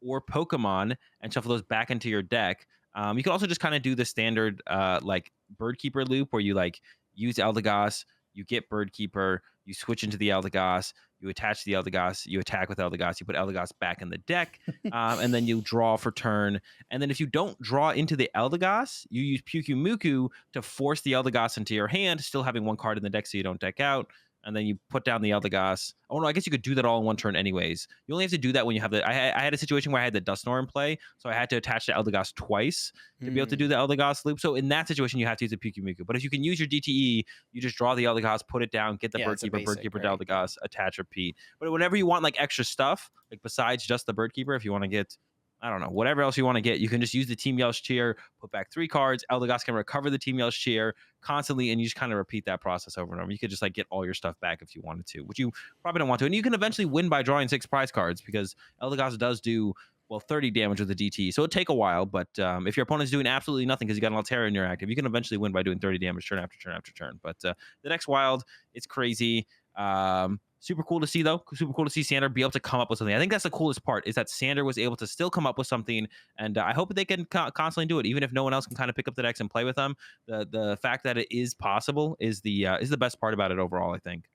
or Pokemon and shuffle those back into your deck. You can also just kind of do the standard like Birdkeeper loop where you like use Eldegoss, you get Birdkeeper, you switch into the Eldegoss, you attach the Eldegoss, you attack with Eldegoss, you put Eldegoss back in the deck, and then you draw for turn. And then if you don't draw into the Eldegoss, you use Pyukumuku to force the Eldegoss into your hand, still having one card in the deck so you don't deck out. And then you put down the Eldegoss. Oh no, I guess you could do that all in one turn anyways. You only have to do that when you have the. I had a situation where I had the Dusknoir in play, so I had to attach the Eldegoss twice to be able to do the Eldegoss loop. So in that situation, you have to use a Pyukumuku. But if you can use your DTE, you just draw the Eldegoss, put it down, get the Birdkeeper to Eldegoss, attach, repeat. But whenever you want like extra stuff, like besides just the Birdkeeper, if you want to get, I don't know, whatever else you want to get, you can just use the Team Yell's Cheer, put back 3 cards. Eldegoss can recover the Team Yell's Cheer constantly, and you just kind of repeat that process over and over. You could just like get all your stuff back if you wanted to, which you probably don't want to. And you can eventually win by drawing 6 prize cards because Eldegoss does do, 30 damage with the DT. So it'll take a while, but if your opponent's doing absolutely nothing because you got an Altaria in your active, you can eventually win by doing 30 damage turn after turn after turn. But the next wild, it's crazy. Super cool to see, though. Super cool to see Sander be able to come up with something. I think that's the coolest part is that Sander was able to still come up with something, and I hope they can constantly do it, even if no one else can kind of pick up the decks and play with them. The fact that it is possible is the best part about it overall, I think.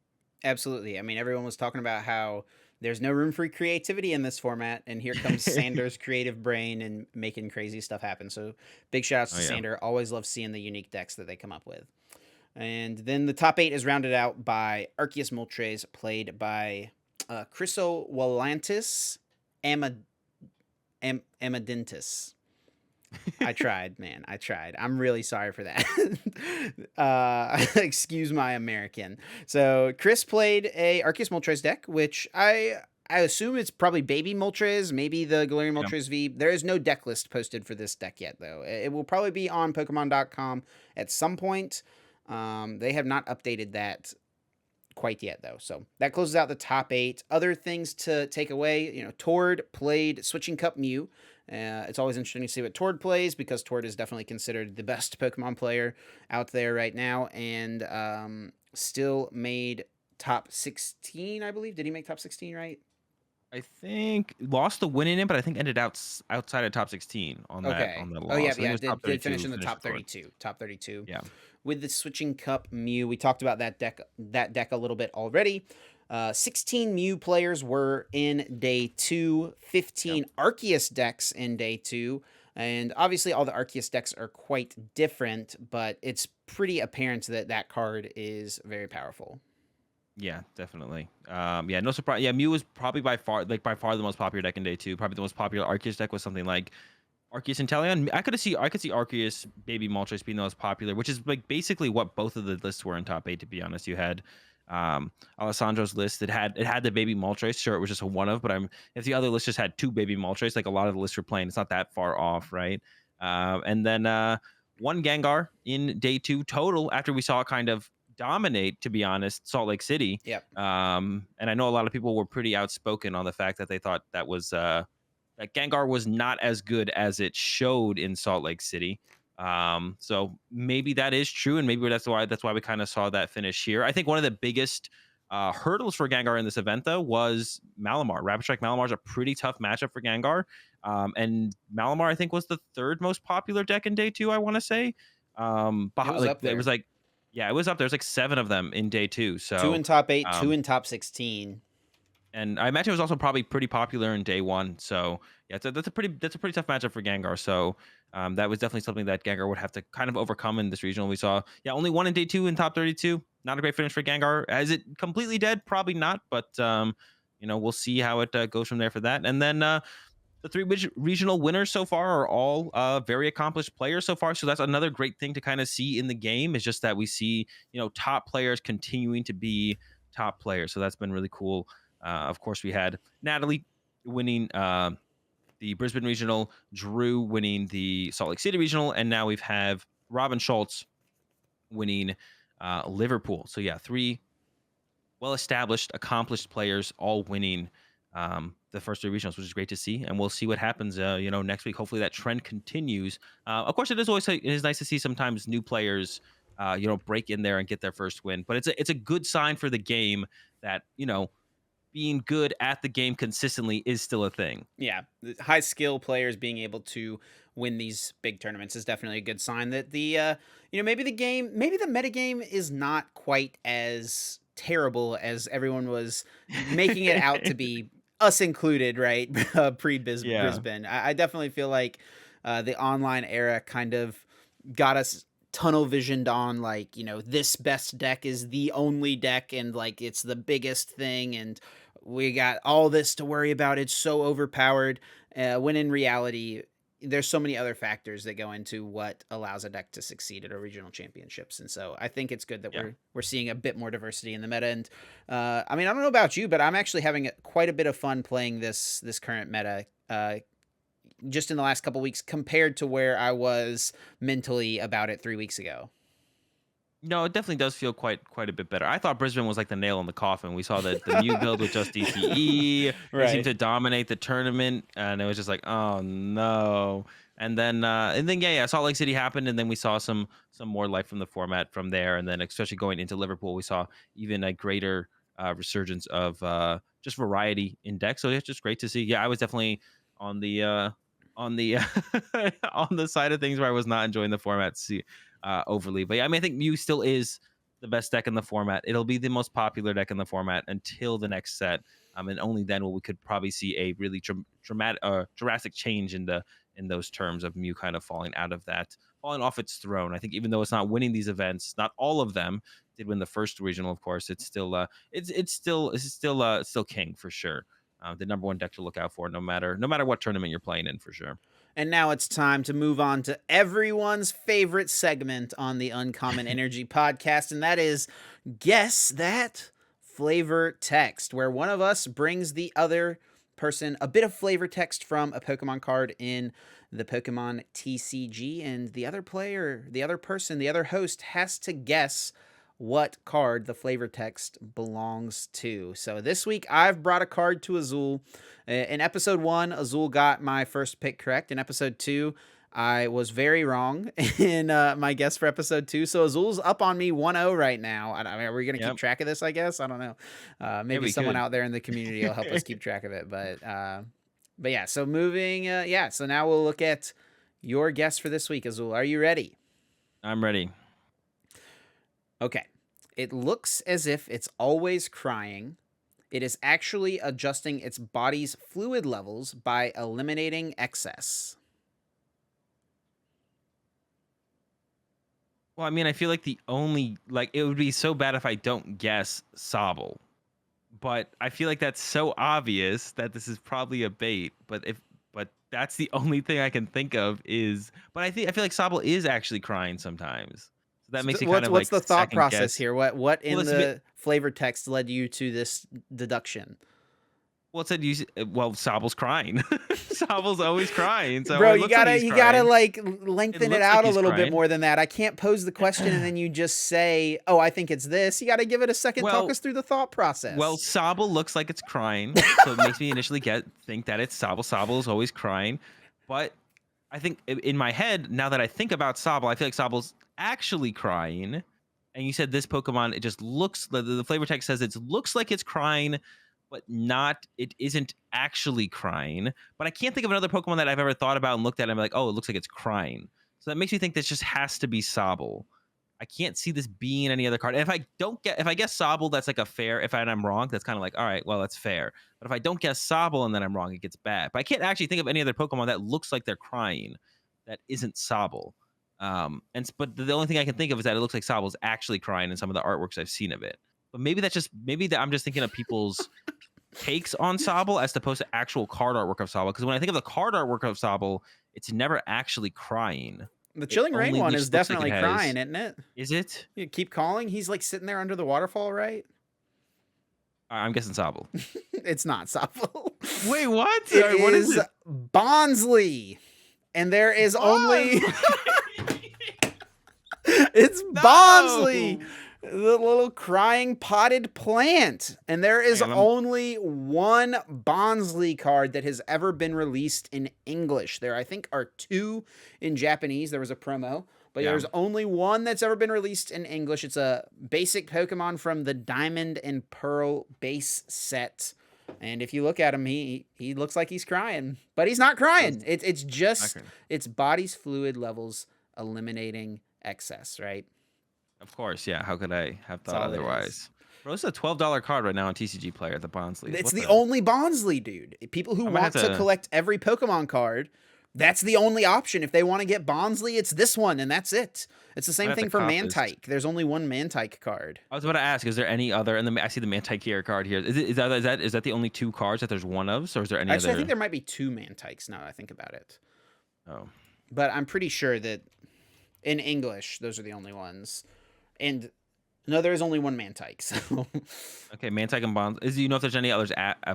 Absolutely. I mean, everyone was talking about how there's no room for creativity in this format, and here comes Sander's creative brain and making crazy stuff happen. So big shout outs to Sander. Always love seeing the unique decks that they come up with. And then the top 8 is rounded out by Arceus Moltres, played by Chrysowalantis Amadintis. I tried, man. I tried. I'm really sorry for that. Excuse my American. So Chris played a Arceus Moltres deck, which I assume it's probably Baby Moltres, maybe the Galarian Moltres V. There is no deck list posted for this deck yet, though. It will probably be on Pokemon.com at some point. They have not updated that quite yet, though. So that closes out the top 8. Other things to take away, Tord played Switching Cup Mew. It's always interesting to see what Tord plays because Tord is definitely considered the best Pokemon player out there right now, and still made top 16, I believe. Did he make top 16, right? I think lost the win in it, but I think ended out outside of top 16 on that loss. Oh yeah, Did finish in the top 32. Top 32. Yeah. With the Switching Cup Mew, we talked about that deck a little bit already. 16 Mew players were in day 2, 15 Arceus decks in day 2, and obviously all the Arceus decks are quite different, but it's pretty apparent that that card is very powerful. Yeah, definitely. Yeah, no surprise. Yeah, Mew was probably by far the most popular deck in day 2. Probably the most popular Arceus deck was something like Arceus Inteleon. I could see Arceus Baby Moltres being the most popular, which is like basically what both of the lists were in top 8. To be honest, you had Alessandro's list that had the Baby Moltres. Sure, it was just a one of, but if the other list just had 2 Baby Moltres, like a lot of the lists were playing, it's not that far off, right? And then one Gengar in day 2 total after we saw it kind of dominate, to be honest, Salt Lake City. Yep. And I know a lot of people were pretty outspoken on the fact that they thought that was that Gengar was not as good as it showed in Salt Lake City. So maybe that is true, and maybe that's why we kind of saw that finish here. I think one of the biggest Hurdles for Gengar in this event, though, was Malamar. Rapid Strike Malamar is a pretty tough matchup for Gengar. And Malamar, I think, was the third most popular deck in day 2, I want to say. It was up It was there. like, yeah, it was up there. There's like 7 of them in day 2. Two So, in top 8, two um, in top 16. and I imagine it was also probably pretty popular in day 1. So, yeah, that's a pretty tough matchup for Gengar. So, that was definitely something that Gengar would have to kind of overcome in this regional. We saw, yeah, only 1 in day 2 in top 32. Not a great finish for Gengar. Is it completely dead? Probably not. But we'll see how it goes from there for that. And then the 3 regional winners so far are all very accomplished players so far. So that's another great thing to kind of see in the game, is just that we see, top players continuing to be top players. So that's been really cool. Of course, we had Natalie winning the Brisbane Regional, Drew winning the Salt Lake City Regional, and now we've have Robin Schulz winning Liverpool. So yeah, 3 well-established, accomplished players all winning the first 3 regionals, which is great to see. And we'll see what happens, next week. Hopefully that trend continues. Of course, it is nice to see sometimes new players, break in there and get their first win. But it's a good sign for the game that, being good at the game consistently is still a thing. Yeah, the high skill players being able to win these big tournaments is definitely a good sign that maybe the meta game is not quite as terrible as everyone was making it out to be, us included, right? Pre Yeah. Brisbane. I definitely feel like the online era kind of got us tunnel visioned on, like, this best deck is the only deck, and like it's the biggest thing, and we got all this to worry about, it's so overpowered, when in reality there's so many other factors that go into what allows a deck to succeed at a regional championships. And so I think it's good that Yeah. we're seeing a bit more diversity in the meta. And I mean, I don't know about you, but I'm actually having quite a bit of fun playing this current meta, just in the last couple weeks compared to where I was mentally about it 3 weeks ago. No, it definitely does feel quite a bit better. I thought Brisbane was like the nail in the coffin. We saw the Mew build with just DTE. They seemed Right. to dominate the tournament, and it was just like, oh no. And then Salt Lake City happened, and then we saw some more life from the format from there. And then especially going into Liverpool, we saw even a greater resurgence of just variety in decks. So it's just great to see. Yeah, I was definitely on the on the side of things where I was not enjoying the format overly. But yeah, I mean, I think Mew still is the best deck in the format. It'll be the most popular deck in the format until the next set. And only then will we could probably see a really drastic change in those terms of Mew kind of falling off its throne. I think even though it's not winning these events, not all of them did win the first regional. Of course, it's still still king for sure. The number 1 deck to look out for, no matter what tournament you're playing in, for sure. And now it's time to move on to everyone's favorite segment on the Uncommon Energy podcast, and that is Guess That Flavor Text, where one of us brings the other person a bit of flavor text from a Pokemon card in the Pokemon TCG, and the other player, the other person, the other host has to guess what card the flavor text belongs to. So this week I've brought a card to Azul. In episode 1, Azul got my first pick correct. In episode 2, I was very wrong in my guess for episode 2. So Azul's up on me 1-0 right now. I mean, are we going to keep Yep. track of this, I guess? I don't know. Yeah, Maybe we someone could. out there in the community will help us keep track of it. But yeah, so moving, so now we'll look at your guess for this week, Azul. Are you ready? I'm ready. Okay. It looks as if it's always crying. It is actually adjusting its body's fluid levels by eliminating excess. Well, I mean, I feel like it would be so bad if I don't guess Sobble. But I feel like that's so obvious that this is probably a bait. But that's the only thing I can think of is. But I feel like Sobble is actually crying sometimes. So that makes me kind of What's like the thought second process guess. here? What Well, in the flavor text led you to this deduction? it said Sobble's crying. Sobble's always crying. So Bro, it looks like he's you gotta crying. like It lengthen it looks like out a he's little bit crying. more than that. I can't pose the question and then you just say, "Oh, I think it's this." You got to give it a second. Talk us through the thought process. Well, Sobble looks like it's crying, so it makes me initially think that it's Sobble. Sobble is always crying, but I think in my head, now that I think about Sobble, I feel like Sobble's actually crying, and you said this Pokemon, it just looks, the flavor text says it looks like it's crying, but it isn't actually crying. But I can't think of another Pokemon that I've ever thought about and looked at and I'm like, oh, it looks like it's crying. So that makes me think this just has to be Sobble. I can't see this being any other card. And if I guess Sobble, that's like a fair. If I'm wrong, that's kind of like, all right, well, that's fair. But if I don't guess Sobble and then I'm wrong, it gets bad. But I can't actually think of any other Pokemon that looks like they're crying that isn't Sobble. But the only thing I can think of is that it looks like Sobble's actually crying in some of the artworks I've seen of it. But maybe that I'm just thinking of people's takes on Sobble as opposed to actual card artwork of Sobble. Because when I think of the card artwork of Sobble, it's never actually crying. The Chilling Rain one is definitely crying, isn't it? Is it? You keep calling. He's like sitting there under the waterfall, right? I'm guessing Sobble. It's not Sobble. Wait, what? What is it? Bonsley. And there is only... It's Bonsley, the little crying potted plant. And there is only one Bonsley card that has ever been released in English. There, I think, are 2 in Japanese. There was a promo, but there's only one that's ever been released in English. It's a basic Pokemon from the Diamond and Pearl base set. And if you look at him, he looks like he's crying, but he's not crying. It's just it's body's fluid levels eliminating excess, right? Of course, yeah. How could I have thought otherwise? Bro, this is a $12 card right now on TCG Player, the Bonsley. It's the only Bonsley, dude. People who want to collect every Pokemon card, that's the only option. If they want to get Bonsley, it's this one, and that's it. It's the same thing for Mantike. There's only one Mantike card. I was about to ask, is there any other? And I see the Mantike here card here. Is that the only 2 cards that there's one of? So is there any Actually, other? I think there might be 2 Mantikes now that I think about it. Oh. But I'm pretty sure that in English, those are the only ones. And no, there is only one Mantike. So okay, Mantike and Bonds. Do you know if there's any others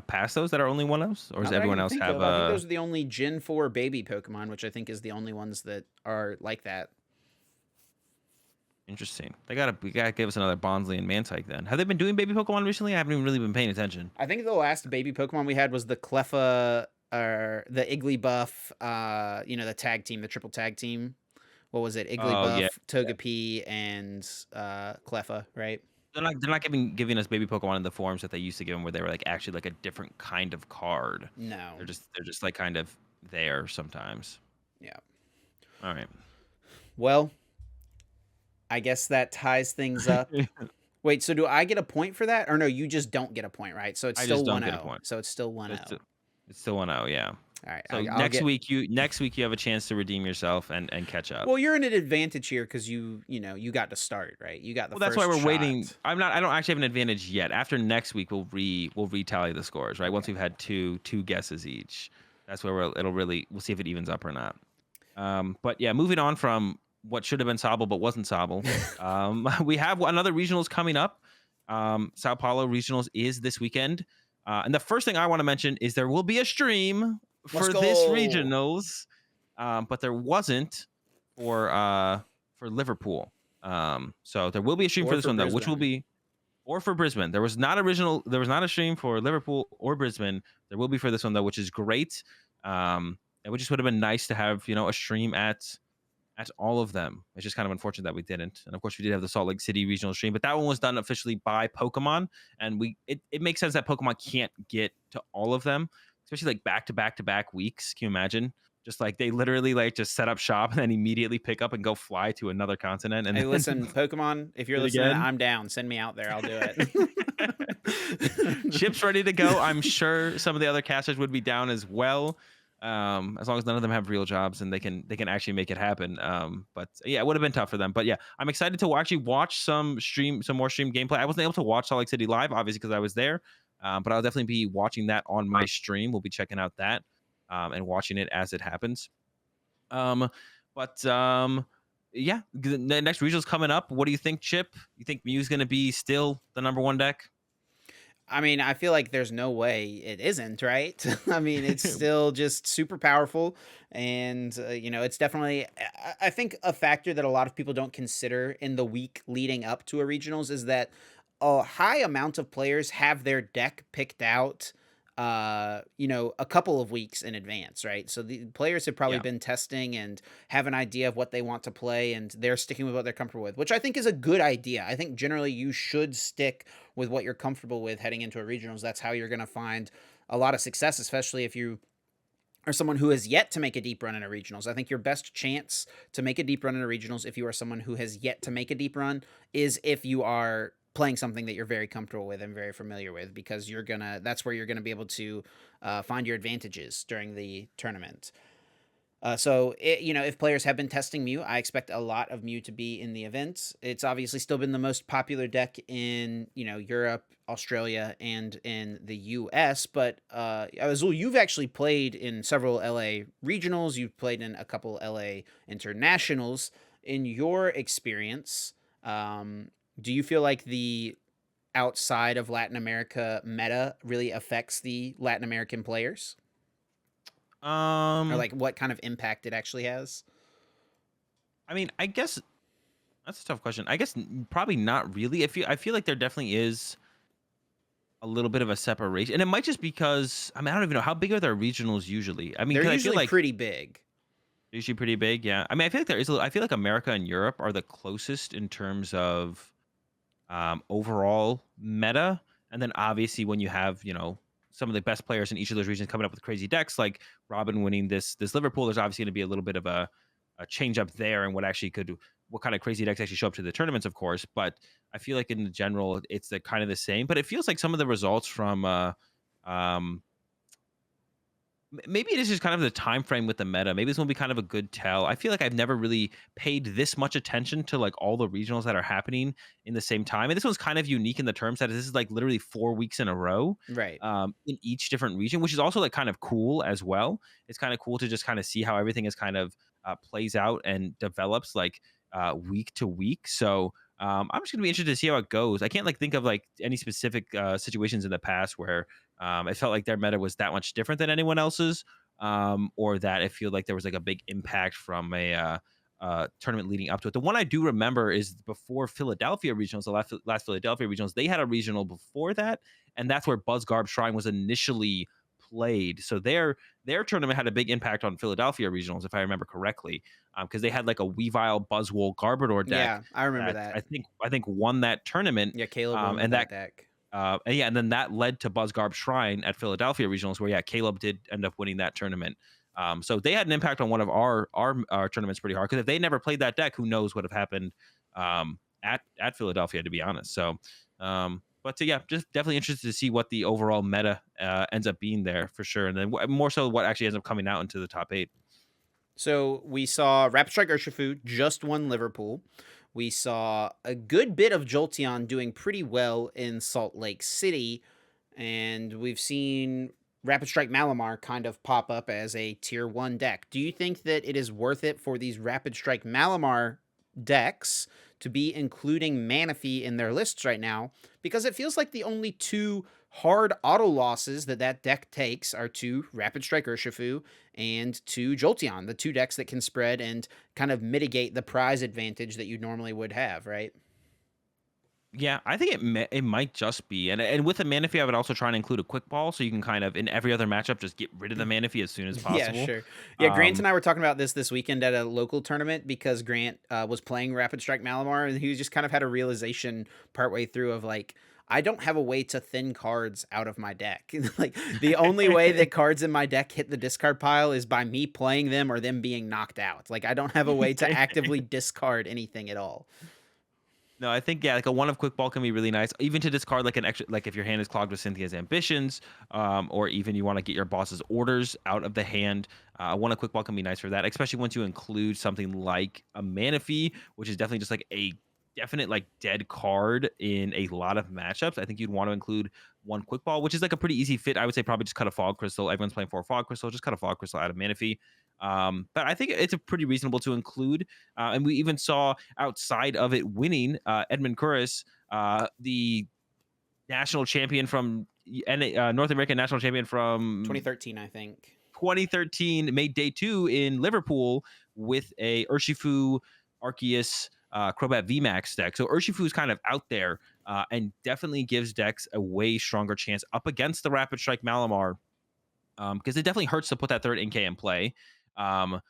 past those that are only one ofs, or does everyone else have? I think those are the only Gen 4 baby Pokemon, which I think is the only ones that are like that. Interesting. We gotta give us another Bonsley and Mantike then. Have they been doing baby Pokemon recently? I haven't even really been paying attention. I think the last baby Pokemon we had was the Cleffa, or the Igglybuff. The tag team, the triple tag team. What was it? Igglybuff, Togepi, and Cleffa, right? They're not giving us baby Pokemon in the forms that they used to give them, where they were like actually like a different kind of card. No, they're just like kind of there sometimes. Yeah. All right. Well, I guess that ties things up. Wait, so do I get a point for that, or no? You just don't get a point, right? So it's still 1-0. So it's still 1-0. It's still 1-0, yeah. All right. So next week you have a chance to redeem yourself and catch up. Well, you're in an advantage here because you got to start, right? You got the first that's why we're shot. waiting. I don't actually have an advantage yet. After next week we'll retally the scores, right? Okay. Once we've had two guesses each. That's where we'll see if it evens up or not. But yeah, moving on from what should have been Sobble but wasn't Sobble. We have another regionals coming up. Sao Paulo regionals is this weekend. And the first thing I want to mention is there will be a stream for this regionals, but there wasn't for Liverpool. So there will be a stream for this one though, which will be, or for Brisbane. There was not a stream for Liverpool or Brisbane. There will be for this one though, which is great. It just would have been nice to have a stream at all of them. It's just kind of unfortunate that we didn't. And of course we did have the Salt Lake City regional stream, but that one was done officially by Pokemon, and it makes sense that Pokemon can't get to all of them, especially like back-to-back weeks. Can you imagine? Just like they literally like just set up shop and then immediately pick up and go fly to another continent. And hey, listen, Pokemon, if you're listening, I'm down. Send me out there. I'll do it. Chip's ready to go. I'm sure some of the other casters would be down as well. As long as none of them have real jobs and they can actually make it happen. But yeah, it would have been tough for them. But yeah, I'm excited to actually watch some more stream gameplay. I wasn't able to watch Salt Lake City live, obviously, because I was there. But I'll definitely be watching that on my stream. We'll be checking out that and watching it as it happens. Yeah, the next regional's coming up. What do you think, Chip? You think Mew's going to be still the #1 deck? I mean, I feel like there's no way it isn't, right? I mean, it's still just super powerful. And, it's definitely, I think a factor that a lot of people don't consider in the week leading up to a regionals is that a high amount of players have their deck picked out a couple of weeks in advance, right? So the players have probably Yeah. been testing and have an idea of what they want to play, and they're sticking with what they're comfortable with, which I think is a good idea. I think generally you should stick with what you're comfortable with heading into a regionals. That's how you're going to find a lot of success, especially if you are someone who has yet to make a deep run in a regionals. I think your best chance to make a deep run in a regionals, if you are someone who has yet to make a deep run, is if you are playing something that you're very comfortable with and very familiar with, because that's where you're gonna be able to find your advantages during the tournament. If players have been testing Mew, I expect a lot of Mew to be in the event. It's obviously still been the most popular deck in, Europe, Australia, and in the US. But Azul, you've actually played in several LA regionals. You've played in a couple LA internationals. In your experience, do you feel like the outside of Latin America meta really affects the Latin American players? Or Um, like what kind of impact it actually has? I mean, I guess that's a tough question. I guess probably not really. I feel like there definitely is a little bit of a separation, and it might just because I mean I don't even know how big are their regionals usually. I mean, They're because I feel usually like pretty big. they're usually pretty big. Yeah, I mean I feel like there is. I feel like America and Europe are the closest in terms of overall meta, and then obviously when you have some of the best players in each of those regions coming up with crazy decks, like Robin winning this Liverpool, there's obviously going to be a little bit of a change up there and what kind of crazy decks actually show up to the tournaments, of course. But I feel like in general, it's the kind of the same. But it feels like some of the results from um, maybe it is just kind of the time frame with the meta. Maybe this will be kind of a good tell. I feel like I've never really paid this much attention to like all the regionals that are happening in the same time. And this one's kind of unique in the terms that this is like literally 4 weeks in a row Right. in each different region, which is also like kind of cool as well. It's kind of cool to just kind of see how everything is kind of plays out and develops like week to week. So I'm just gonna be interested to see how it goes. I can't like think of like any specific situations in the past where it felt like their meta was that much different than anyone else's, or that it feel like there was like a big impact from a tournament leading up to it. The one I do remember is before Philadelphia regionals, the last Philadelphia regionals, they had a regional before that, and that's where Buzzgarb Shrine was initially played. So their tournament had a big impact on Philadelphia regionals, if I remember correctly, because they had like a Weavile Buzzwole Garbodor deck Yeah, I remember that that. I think won that tournament, Yeah, Caleb won with and that deck. and then that led to Buzzgarb Shrine at Philadelphia Regionals, where Caleb did end up winning that tournament. So they had an impact on one of our tournaments pretty hard. Because if they never played that deck, who knows what have happened at Philadelphia, to be honest. But just definitely interested to see what the overall meta ends up being there for sure, and then more so what actually ends up coming out into the top 8. So we saw Rapid Strike Urshifu just won Liverpool. We saw a good bit of Jolteon doing pretty well in Salt Lake City. And we've seen Rapid Strike Malamar kind of pop up as a tier 1 deck. Do you think that it is worth it for these Rapid Strike Malamar decks to be including Manaphy in their lists right now? Because it feels like the only two hard auto losses that deck takes are to Rapid Strike Urshifu and to Jolteon, the two decks that can spread and kind of mitigate the prize advantage that you normally would have, right? Yeah, I think it might just be, and with the Manaphy, I would also try and include a quick ball, so you can kind of in every other matchup just get rid of the Manaphy as soon as Yeah, possible. sure. Yeah, Grant Um, and I were talking about this weekend at a local tournament because Grant was playing Rapid Strike Malamar, and he just kind of had a realization partway through of like, I don't have a way to thin cards out of my deck. Like the only way that cards in my deck hit the discard pile is by me playing them or them being knocked out. Like I don't have a way to actively discard anything at all. No, I think like a one of quick ball can be really nice, even to discard like an extra, like if your hand is clogged with Cynthia's ambitions, or even you want to get your boss's orders out of the hand. One of quick ball can be nice for that, especially once you include something like a Manaphy, which is definitely just like a definite like dead card in a lot of matchups. I think you'd want to include one quick ball, which is like a pretty easy fit. I would say probably just cut a fog crystal. Everyone's playing for a fog crystal, just cut a fog crystal out of Manaphy. But I think it's a pretty reasonable to include. And we even saw outside of it winning, Edmund Curris, the national champion from North American national champion from 2013, I think. 2013, made day 2 in Liverpool with a Urshifu, Arceus, Crobat VMAX deck. So Urshifu is kind of out there and definitely gives decks a way stronger chance up against the Rapid Strike Malamar, because it definitely hurts to put that third NK in play. Um,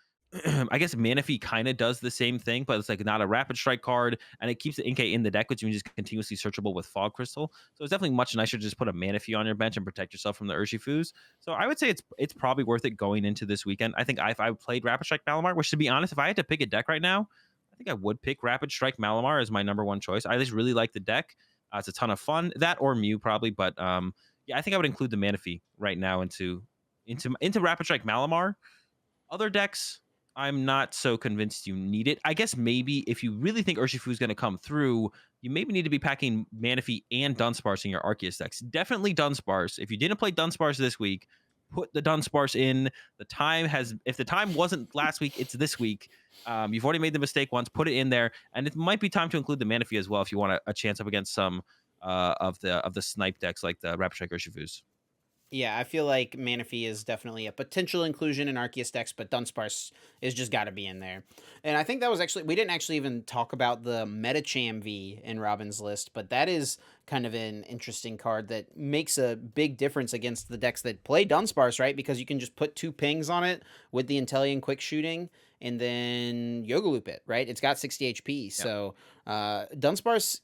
I guess Manaphy kind of does the same thing, but it's like not a rapid strike card, and it keeps the NK in the deck, which means it's continuously searchable with Fog Crystal. So it's definitely much nicer to just put a Manaphy on your bench and protect yourself from the Urshifus. So I would say it's probably worth it going into this weekend. I think if I played Rapid Strike Malamar, which to be honest, if I had to pick a deck right now, I think I would pick Rapid Strike Malamar as my number one choice. I just really like the deck. It's a ton of fun. That or Mew probably, but yeah, I think I would include the Manaphy right now into Rapid Strike Malamar. Other decks, I'm not so convinced you need it. I guess maybe if you really think Urshifu is going to come through, you maybe need to be packing Manaphy and Dunsparce in your Arceus decks. Definitely Dunsparce. If you didn't play Dunsparce this week, put the Dunsparce in. If the time wasn't last week, it's this week. You've already made the mistake once. Put it in there, and it might be time to include the Manaphy as well if you want a chance up against some of the snipe decks like the Rapid Strike Urshifus. Yeah, I feel like Manaphy is definitely a potential inclusion in Arceus decks, but Dunsparce is just got to be in there. And I think that was actually, we didn't actually even talk about the Metacham V in Robin's list, but that is kind of an interesting card that makes a big difference against the decks that play Dunsparce, right? Because you can just put 2 pings on it with the Intellion quick shooting and then Yoga Loop it, right? It's got 60 HP. Yep. So Dunsparce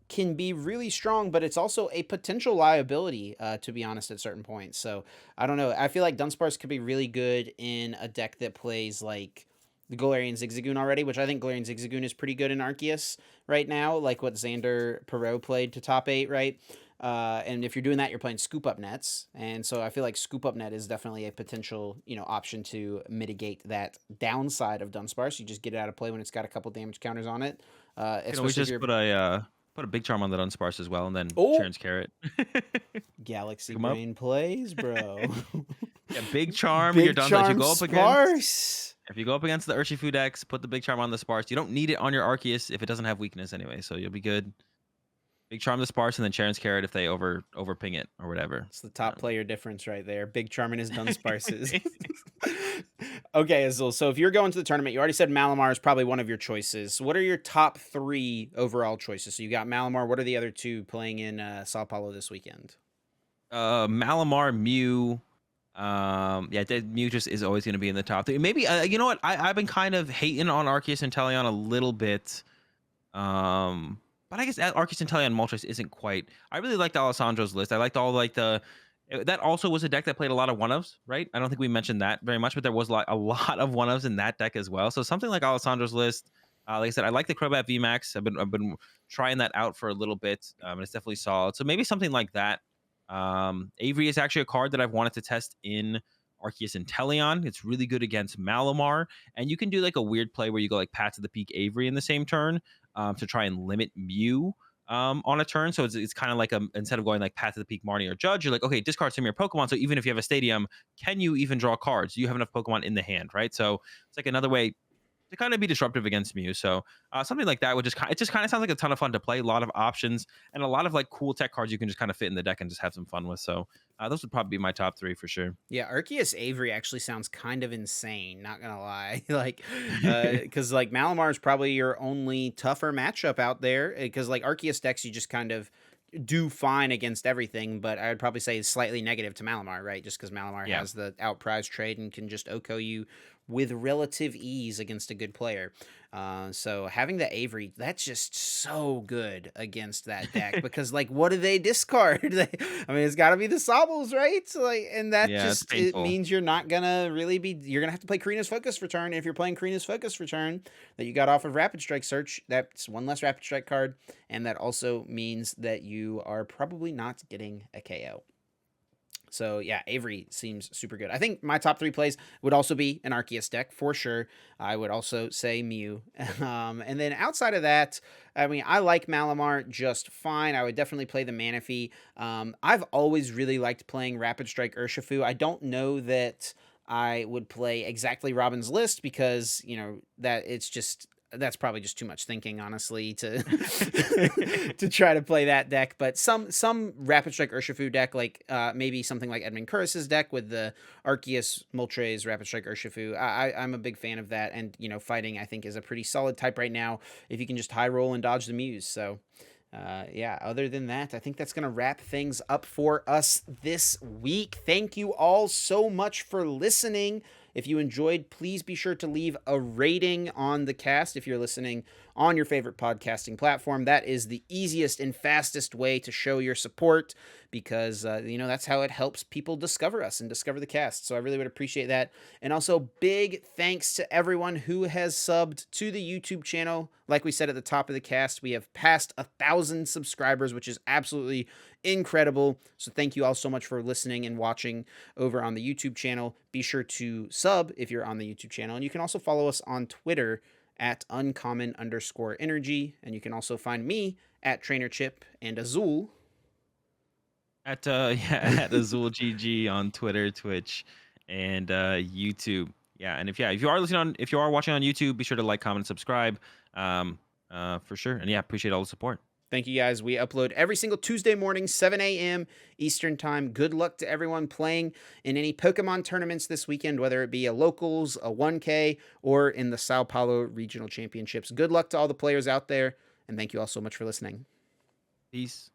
can be really strong, but it's also a potential liability, to be honest, at certain points. So I don't know. I feel like Dunsparce could be really good in a deck that plays like the Galarian Zigzagoon already, which I think Galarian Zigzagoon is pretty good in Arceus right now, like what Xander Perot played to top 8, right? And if you're doing that, you're playing Scoop Up Nets, and so I feel like Scoop Up Net is definitely a potential, option to mitigate that downside of Dunsparce. You just get it out of play when it's got a couple damage counters on it, You can always especially if just you're put a big charm on the Dunsparce as well, and then oh Charon's Carrot. Galaxy Pick 'em up. Brain plays, bro. Yeah, big charm. You're Big done. If you Charm go up against Sparse. the Urshifu decks, put the big charm on the Sparse. You don't need it on your Arceus if it doesn't have weakness anyway, so you'll be good. Big charm the Sparse and then Charon's Carrot if they over ping it or whatever. It's the top player difference right there. Big Charm and his Dunsparces. Okay, Azul. So if you're going to the tournament, you already said Malamar is probably one of your choices. What are your top 3 overall choices? So you got Malamar. What are the other 2 playing in Sao Paulo this weekend? Malamar, Mew. Yeah, Mew just is always going to be in the top 3. Maybe you know what? I've been kind of hating on Arceus and Teleon a little bit. But I guess Arceus and Teleon Moltres isn't quite. I really liked Alessandro's list. I liked all that also was a deck that played a lot of one-ofs, right? I don't think we mentioned that very much, but there was like a lot of one-ofs in that deck as well. So something like Alessandro's list. Like I said, I like the Crobat VMAX. I've been trying that out for a little bit, and it's definitely solid. So maybe something like that. Avery is actually a card that I've wanted to test in Arceus and Teleon. It's really good against Malamar, and you can do like a weird play where you go like Pat to the Peak Avery in the same turn to try and limit Mew on a turn. So it's kind of like instead of going like Path to the Peak Marnie or Judge, you're like, okay, discard some of your Pokemon. So even if you have a stadium, can you even draw cards? Do you have enough Pokemon in the hand, right? So it's like another way to kind of be disruptive against Mew. So something like that would it just kind of sounds like a ton of fun to play. A lot of options and a lot of like cool tech cards you can just kind of fit in the deck and just have some fun with. So those would probably be my top 3 for sure. Yeah, Arceus Avery actually sounds kind of insane, not gonna lie. Like, because like Malamar is probably your only tougher matchup out there. Because like Arceus decks, you just kind of do fine against everything, but I would probably say it's slightly negative to Malamar, right? Just because Malamar Yeah. has the outprize trade and can just OHKO you with relative ease against a good player. So having the Avery, that's just so good against that deck because like what do they discard? I mean, it's got to be the Sobbles, right? So, like, and that Yeah, it's it painful. means you're not gonna really be. You're gonna have to play Karina's Focus Return. If you're playing Karina's Focus Return that you got off of Rapid Strike Search, that's one less Rapid Strike card, and that also means that you are probably not getting a KO. So yeah, Avery seems super good. I think my top 3 plays would also be an Arceus deck for sure. I would also say Mew. And then outside of that, I mean, I like Malamar just fine. I would definitely play the Manaphy. I've always really liked playing Rapid Strike Urshifu. I don't know that I would play exactly Robin's list because, that it's just that's probably just too much thinking, honestly, to to try to play that deck. But some Rapid Strike Urshifu deck, like maybe something like Edmund Curris's deck with the Arceus Moltres Rapid Strike Urshifu. I'm a big fan of that, and fighting I think is a pretty solid type right now if you can just high roll and dodge the Muse. So Yeah, other than that, I think that's going to wrap things up for us this week. Thank you all so much for listening. If you enjoyed, please be sure to leave a rating on the cast if you're listening on your favorite podcasting platform. That is the easiest and fastest way to show your support because, that's how it helps people discover us and discover the cast. So I really would appreciate that. And also, big thanks to everyone who has subbed to the YouTube channel. Like we said at the top of the cast, we have passed 1,000 subscribers, which is absolutely incredible. So thank you all so much for listening and watching over on the YouTube channel. Be sure to sub if you're on the YouTube channel. And you can also follow us on Twitter at uncommon_energy. And you can also find me at Trainer Chip and Azul At at Azul GG on Twitter, Twitch, and YouTube. Yeah, and if you are if you are watching on YouTube, be sure to like, comment, and subscribe. For sure. And yeah, appreciate all the support. Thank you guys. We upload every single Tuesday morning, 7 a.m. Eastern Time. Good luck to everyone playing in any Pokemon tournaments this weekend, whether it be a locals, a 1K, or in the Sao Paulo Regional Championships. Good luck to all the players out there, and thank you all so much for listening. Peace.